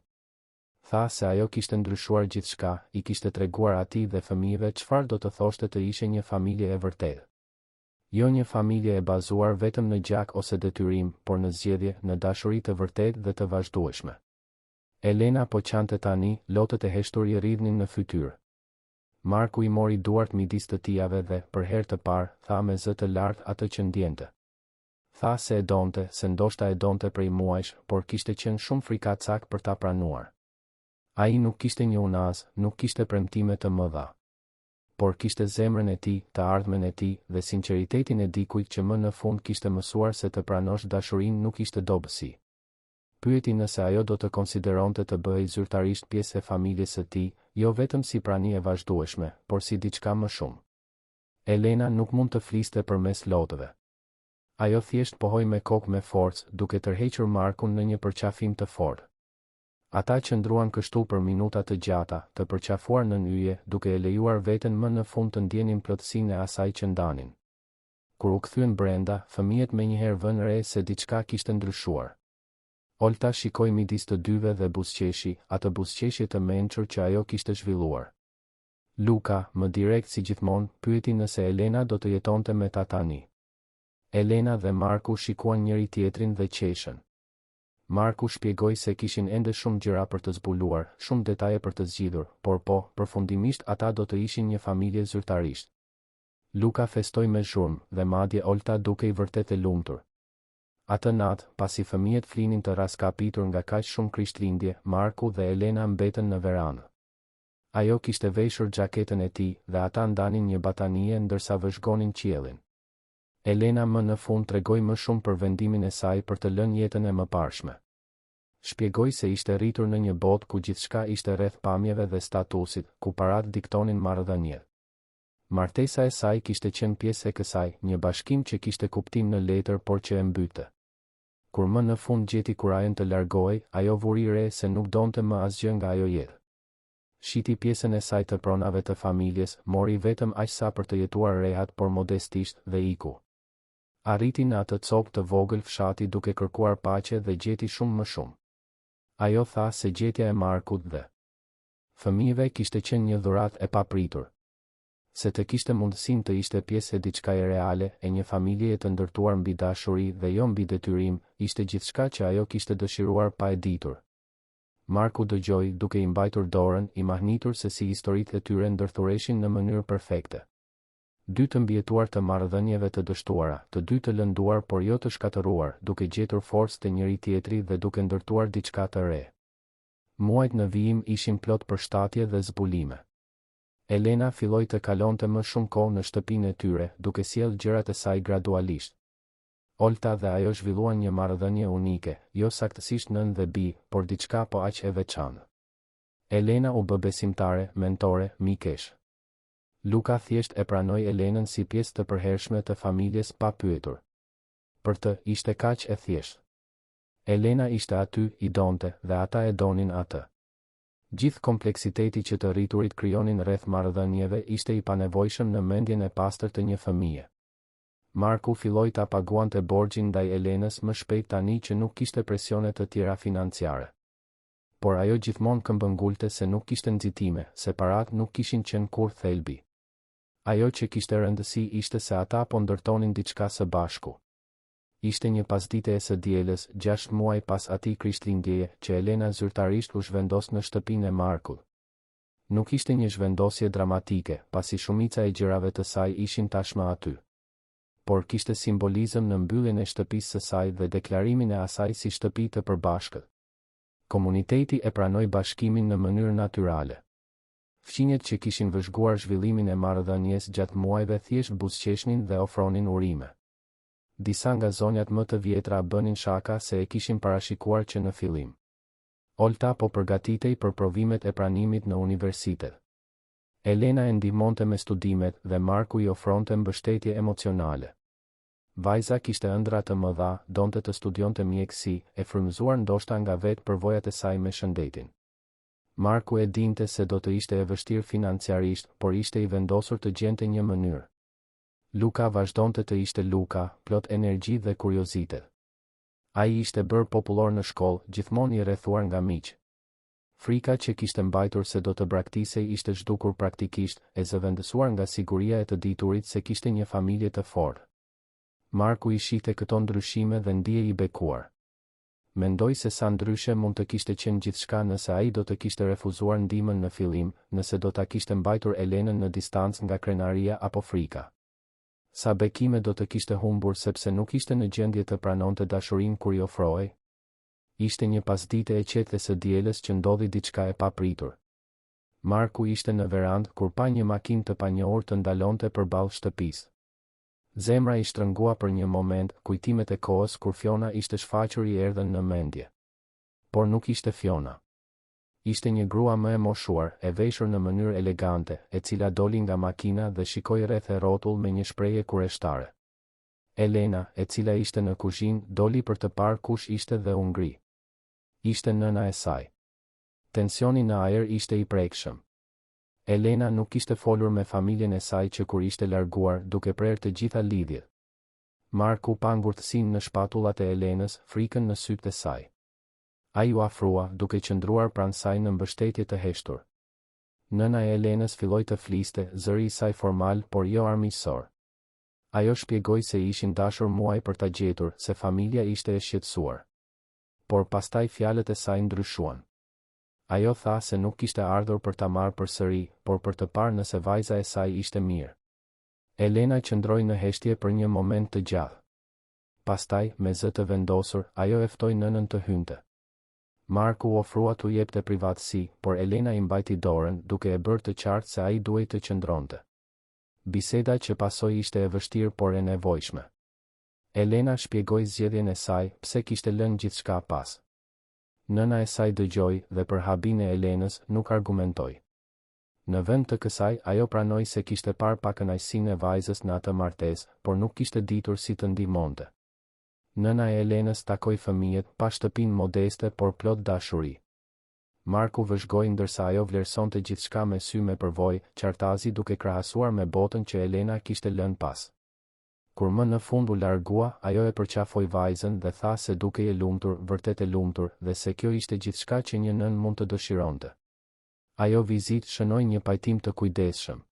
Tha se ajo kishte ndryshuar gjithçka, i kishte treguar atij dhe fëmijëve çfarë do të thoshte të ishe një familje e vërtetë. Jo një familje e bazuar vetëm në gjak ose detyrim, por në zgjedhje, në dashuri të vërtetë dhe të vazhdueshme. Elena po qante tani, lotët e heshtur i rridhnin në fytyrë. Marku i mori duart midis të tijave dhe, për herë të parë, tha me zë të lartë atë që ndjente. Tha se e donte, se ndoshta e donte prej muajsh, por kishte qenë shumë frikacak për ta pranuar. Ai nuk kishte një unaz, nuk kishte premtime të mëdha. Por kishte zemrën e tij, të ardhmen e tij dhe sinqeritetin e dikujt që më në fund kishte mësuar se të pranosh dashurinë nuk ishte dobësi. Pyeti nëse ajo do të konsideronte të bëhej zyrtarisht pjesë e familjes së tij, jo vetëm si prani e vazhdueshme, por si diçka më shumë. Elena nuk mund të fliste përmes lotëve. Ajo thjesht pohoi me kokë me forcë, duke tërhequr Markun në një përqafim të fortë. Ata qëndruan kështu për minuta të gjata, të përqafuar në yje, duke e lejuar veten më në fund të ndjenin plotësinë e asaj që ndanin. Kur u kthyen brenda, fëmijët menjëherë vënë re se diçka kishte ndryshuar. Olta shikoi midis të dyve dhe buzëqeshi, atë buzëqeshje të mençur që ajo kishte zhvilluar. Luka, më direkt si gjithmonë, pyeti nëse Elena do të jetonte me ta tani. Elena dhe Marku shikuan njëri tjetrin dhe qeshën. Marku shpjegoi se kishin ende shumë gjëra për të zbuluar, shumë detaje për të zgjidhur, por përfundimisht ata do të ishin një familje zyrtarisht. Luka festoi me zhurmë dhe madje Olta duke i vërtet e lumtur. Atë natë, pasi fëmijët flinin të raskapitur nga kaq shumë Krishtlindje, Marku dhe Elena mbetën në veranë. Ajo kishte veshur xhaketën e tij dhe ata ndanin një batanie ndërsa vëzhgonin qiellin. Elena më në fund tregoi më shumë për vendimin e saj për të lënë jetën e mëparshme. Shpjegoi se ishte rritur në një botë ku gjithçka ishte rreth pamjeve dhe statusit, ku parat diktonin marrëdhëniet. Martesa e saj kishte qenë pjesë e kësaj, një bashkim që kishte kuptim në letër por që e mbyte. Kur më në fund gjeti kurajën të largohej, ajo vuri re se nuk donte më asgjë nga ajo jetë. Shiti pjesën e saj të pronave të familjes, mori vetëm aq sa për të jetuar rehat por modestisht dhe iku. Arriti në atë copë të vogël fshati duke kërkuar paqe dhe gjeti shumë më shumë. Ajo tha se gjetja e Markut dhe fëmijëve kishte qenë një dhuratë e papritur. Se të kishte mundësinë të ishte pjesë e diçka e reale, e një familjeje të ndërtuar mbi dashuri dhe jo mbi detyrim, ishte gjithçka që ajo kishte dëshiruar pa e ditur. Marku dëgjoi duke i mbajtur dorën, i mahnitur se si historitë e tyre ndërthureshin në mënyrë perfekte. Dy të mbijetuar të marrëdhënieve të dështuara, të dy të lënduar por jo të shkatëruar, duke gjetur forcë te njëri tjetri dhe duke ndërtuar diçka të re. Muajt në vijim ishin plot përshtatje dhe zbulime. Elena filloi të kalonte më shumë kohë në shtëpinë e tyre, duke sjellë gjërat e saj gradualisht. Olta dhe ajo zhvilluan një marrëdhënie unike, jo saktësisht nën dhe bi, por diçka po aq e veçantë. Elena u bë besimtare, mentore, mikesh. Luka thjesht e pranoi Elenën si pjesë të përhershme të familjes pa pyetur. Për të, ishte kaq e thjeshtë. Elena ishte aty, i donte, dhe ata e donin atë. Gjithë kompleksiteti që të rriturit krijonin rreth marrëdhënieve ishte i panevojshëm në mendjen e pastër të një fëmije. Marku filloi ta paguante borxhin ndaj Elenës më shpejt tani që nuk kishte presione të tjera financiare. Por ajo gjithmonë këmbëngulte se nuk kishte nxitime, se parat nuk kishin qenë kurrë thelbi. Ajo që kishte rëndësi ishte se ata po ndërtonin diçka së bashku. Ishte një pasdite e së dielës, 6 muaj pas atij Krishtlindjeje, që Elena zyrtarisht u zhvendos në shtëpinë e Markut. Nuk ishte një zhvendosje dramatike, pasi shumica e gjërave të saj ishin tashmë aty. Por kishte simbolizëm në mbylljen e shtëpisë së saj dhe deklarimin e asaj si shtëpi të përbashkët. Komuniteti e pranoi bashkimin në mënyrë natyrale. Fqinjet që kishin vëzhguar zhvillimin e marrëdhënies gjatë muajve thjesht buzëqeshnin dhe ofronin urime. Disa nga zonjat më të vjetra bënin shaka se e kishin parashikuar që në fillim. Olta po përgatitej për provimet e pranimit në universitet. Elena e ndihmonte me studimet dhe Marku i ofronte mbështetje emocionale. Vajza kishte ëndra të mëdha, donte të studionte mjekësi, e frymëzuar ndoshta nga vetë përvojat e saj me shëndetin. Marku e dinte se do të ishte e vështirë financiarisht, por ishte i vendosur të gjente një mënyrë. Luka vazhdonte të ishte Luka, plot energji dhe kuriozitet. Ai ishte bërë popullor në shkollë, gjithmonë i rrethuar nga miq. Frika që kishte mbajtur se do të braktisej ishte zhdukur praktikisht, e zëvendësuar nga siguria e të diturit se kishte një familje të fortë. Marku i shihte këto ndryshime dhe ndihej i bekuar. Mendoi se sa ndryshe mund të kishte qenë gjithçka nëse ai do të kishte refuzuar ndihmën në fillim, nëse do ta kishte mbajtur Elenën në distancë nga krenaria apo frika. Sa bekime do të kishte humbur sepse nuk ishte në gjendje të pranonte dashurinë kur i ofrohej. Ishte një pasdite e qetë së dielës që ndodhi diçka e papritur. Marku ishte në verandë kur pa një makinë të panjohur të ndalonte përballë shtëpisë. Zemra i shtrëngua për një moment, kujtimet e kohës kur Fiona ishte shfaqur i erdhën në mendje. Por nuk ishte Fiona. Ishte një grua më e moshuar, e veshur në mënyrë elegante, e cila doli nga makina dhe shikoi rreth e rrotull me një shprehje kurioztare. Elena, e cila ishte në kuzhinë, doli për të parë kush ishte dhe u ngri. Ishte nëna e saj. Tensioni në ajër ishte i prekshëm. Elena nuk kishte folur me familjen e saj që kur ishte larguar, duke prerë të gjitha lidhjet. Marku pa ngurtësinë në shpatullat e Elenës, frikën në sytë e saj. Ai u afrua, duke qëndruar pranë saj në mbështetje të heshtur. Nëna e Elenës filloi të fliste, zëri i saj formal, por jo armiqësor. Ajo shpjegoi se ishin dashur muaj për ta gjetur, se familja ishte e shqetësuar. Por pastaj fjalët e saj ndryshuan. Ajo tha se nuk kishte ardhur për ta marrë përsëri, por për të parë nëse vajza e saj ishte mirë. Elena qëndroi në heshtje për një moment të gjatë. Pastaj, me zë të vendosur, ajo e ftoi nënën të hynte. Marku ofrua t'u jepte privatësi, por Elena i mbajti dorën, duke e bërë të qartë se ai duhej të qëndronte. Biseda që pasoi ishte e vështirë por e nevojshme. Elena shpjegoi zgjedhjen e saj, pse kishte lënë gjithçka pas. Nëna e saj dëgjoi dhe për habin e Elenës nuk argumentoi. Në vend të kësaj, ajo pranoi se kishte parë pa kënaqësinë e vajzës në atë martesë, por nuk kishte ditur si të ndihmonte. Nëna e Elenës takoi fëmijët, pa shtëpinë modeste por plot dashuri. Marku vëzhgoi ndërsa ajo vlerësonte gjithçka me sy me përvojë, qartazi duke krahasuar me botën që Elena kishte lënë pas. Kur më në fund u largua, ajo e përqafoi vajzën dhe tha se dukej e lumtur, vërtet e lumtur, dhe se kjo ishte gjithçka që një nën mund të dëshironte. Ajo vizitë shënoi një pajtim të kujdesshëm.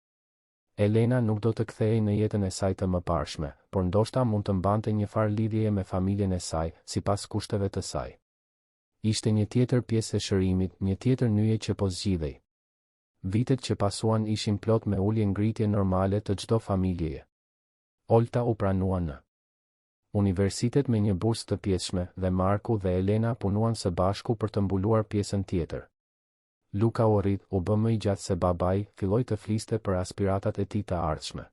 Elena nuk do të kthehej në jetën e saj të mëparshme, por ndoshta mund të mbante një farë lidhjeje me familjen e saj, sipas kushteve të saj. Ishte një tjetër pjesë e shërimit, një tjetër nyje që po zgjidhej. Vitet që pasuan ishin plot me ulje ngritje normale të çdo familjeje. Olta u pranua në universitet me një bursë të pjesshme dhe Marku dhe Elena punuan së bashku për të mbuluar pjesën tjetër. Luka u rrit, u bë më i gjatë se babai, filloi të fliste për aspiratat e tij të ardhshme.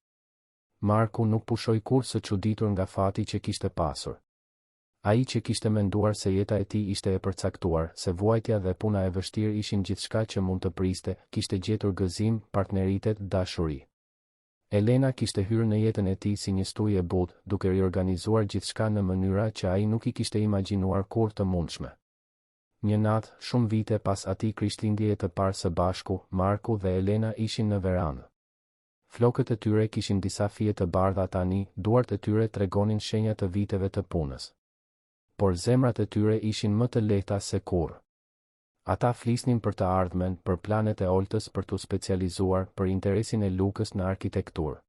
Marku nuk pushoi kurrë së çuditur nga fati që kishte pasur. Ai që kishte menduar se jeta e tij ishte e përcaktuar, se vuajtja dhe puna e vështirë ishin gjithçka që mund të priste, kishte gjetur gëzim, partneritet, dashuri. Elena kishte hyrë në jetën e tij si një stujë e butë, duke riorganizuar gjithçka në mënyra që ai nuk i kishte imagjinuar kurrë të mundshme. Një natë, shumë vite pas atij krishtlindjeje të parë së bashku, Marku dhe Elena ishin në verandë. Flokët e tyre kishin disa fije të bardha tani, duart e tyre tregonin shenja të viteve të punës. Por zemrat e tyre ishin më të lehta se kurrë. Ata flisnin për të ardhmen, për planet e Oltës për të specializuar, për interesin e Lukës në arkitekturë.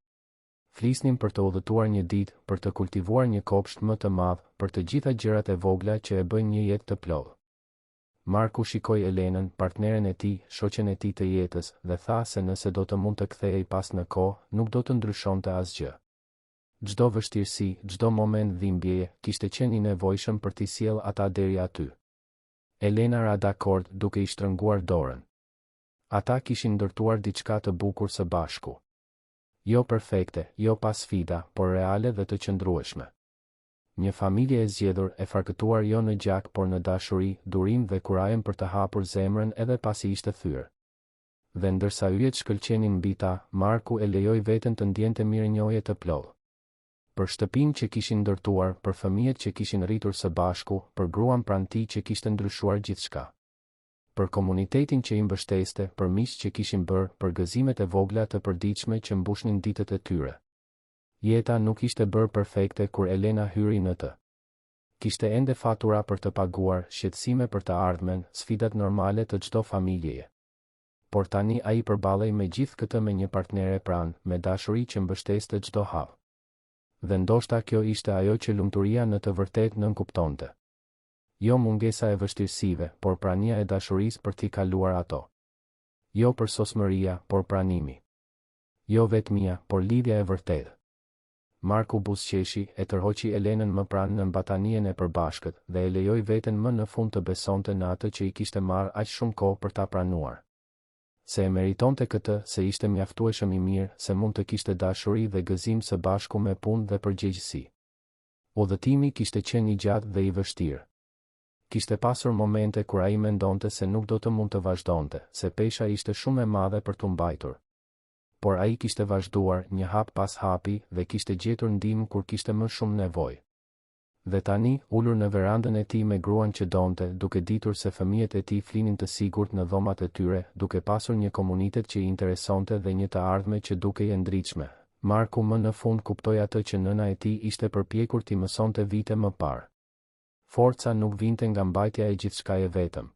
Flisnin për të udhëtuar një ditë, për të kultivuar një kopsht më të madh, për të gjitha gjërat e vogla që e bëjnë një jetë të plotë. Marku shikoi Elenën, partneren e tij, shoqen e tij të jetës, dhe tha se nëse do të mund të kthehej pas në kohë, nuk do të ndryshonte asgjë. Çdo vështirësi, çdo moment dhimbjeje, kishte qenë i nevojshëm për t'i sjellë ata deri aty. Elena ra dakord duke i shtrënguar dorën. Ata kishin ndërtuar diçka të bukur së bashku. Jo perfekte, jo pa sfida, por reale dhe të qëndrueshme. Një familje e zgjedhur, e farkëtuar jo në gjak por në dashuri, durim dhe kurajën për të hapur zemrën edhe pasi ishte thyrë. Dhe ndërsa yjet shkëlqenin mbi ta, Marku e lejoi veten të ndjente mirënjohje të plotë. Për shtëpinë që kishin ndërtuar, për fëmijët që kishin rritur së bashku, për gruan pranë tij që kishte ndryshuar gjithçka. Për komunitetin që i mbështeste, për miqtë që kishin bërë, për gëzimet e vogla të përditshme që mbushnin ditët e tyre. Jeta nuk ishte bërë perfekte kur Elena hyri në të. Kishte ende fatura për të paguar, shqetësime për të ardhmen, sfidat normale të çdo familjeje. Por tani ai përballej me gjithë këtë me një partnere pranë, me dashuri që mbështeste çdo hap. Dhe ndoshta kjo ishte ajo që lumturia në të vërtetë nënkuptonte. Jo mungesa e vështirësive, por prania e dashurisë për t'i kaluar ato. Jo përsosmëria, por pranimi. Jo vetmia, por lidhja e vërtetë. Marku buzëqeshi, e tërhoqi Elenën më pranë në mbatanien e përbashkët dhe e lejoi veten më në fund të besonte në atë që i kishte marrë aq shumë kohë për ta pranuar. Se e meritonte këtë, se ishte mjaftueshëm i mirë, se mund të kishte dashuri dhe gëzim së bashku me punë dhe përgjegjësi. Udhëtimi kishte qenë i gjatë dhe i vështirë. Kishte pasur momente kur ai mendonte se nuk do të mund të vazhdonte, se pesha ishte shumë e madhe për t'u mbajtur. Por ai kishte vazhduar, një hap pas hapi, dhe kishte gjetur ndihmë kur kishte më shumë nevojë. Dhe tani, ulur në verandën e tij me gruan që donte, duke ditur se fëmijët e tij flinin të sigurt në dhomat e tyre, duke pasur një komunitet që i interesonte dhe një të ardhme që dukej e ndritshme, Marku më në fund kuptoi atë që nëna e tij ishte përpjekur t'i mësonte vite më parë. Forca nuk vinte nga mbajtja e gjithçkaje vetëm.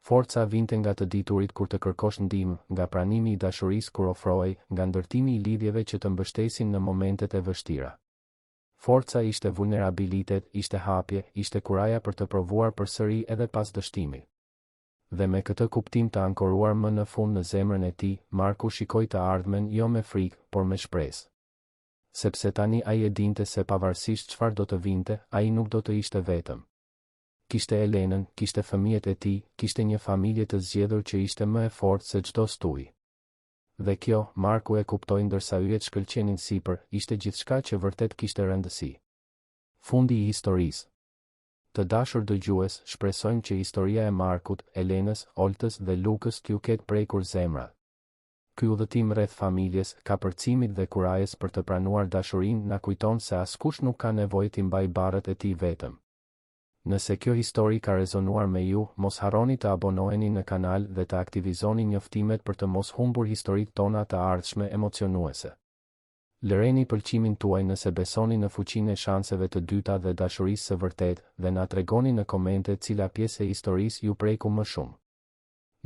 Forca vinte nga të diturit kur të kërkosh ndihmë, nga pranimi i dashurisë kur ofrohej, nga ndërtimi i lidhjeve që të mbështesin në momentet e vështira. Forca ishte vulnerabilitet, ishte hapje, ishte kuraja për të provuar përsëri edhe pas dështimit. Dhe me këtë kuptim të ankoruar më në fund në zemrën e tij, Marku shikoi të ardhmen jo me frikë, por me shpresë. Sepse tani ai e dinte se pavarësisht çfarë do të vinte, ai nuk do të ishte vetëm. Kishte Elenën, kishte fëmijët e tij, kishte një familje të zgjedhur që ishte më e fortë se çdo stuj. Dhe kjo, Marku e kuptoi ndërsa yjet shkëlqenin sipër, ishte gjithçka që vërtet kishte rëndësi. Fundi i historisë. Të dashur dëgjues, shpresojmë që historia e Markut, Elenës, Oltës dhe Lukës t'ju ketë prekur zemrat. Ky udhëtim rreth familjes, kapërcimit dhe kurajes për të pranuar dashurinë na kujton se askush nuk ka nevojë t'i mbajë barët e tij vetëm. Nëse kjo histori ka rezonuar me ju, mos harroni të abonoheni në kanal dhe të aktivizoni njoftimet për të mos humbur historitë tona të ardhshme emocionuese. Lëreni pëlqimin tuaj nëse besoni në fuqinë e shanseve të dyta dhe dashurisë së vërtetë dhe na tregoni në komente cila pjesë e historisë ju preku më shumë.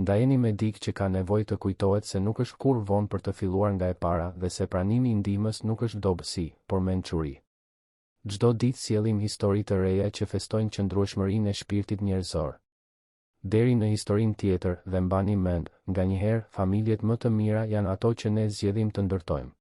Ndajeni me dikë që ka nevojë të kujtohet se nuk është kur vonë për të filluar nga e para dhe se pranimi i ndihmës nuk është dobësi, por mençuri. Çdo ditë sjellim histori të reja që festojnë qëndrueshmërinë e shpirtit njerëzor. Deri në historinë tjetër dhe mbani mend, nganjëherë familjet më të mira janë ato që ne zgjedhim të ndërtojmë.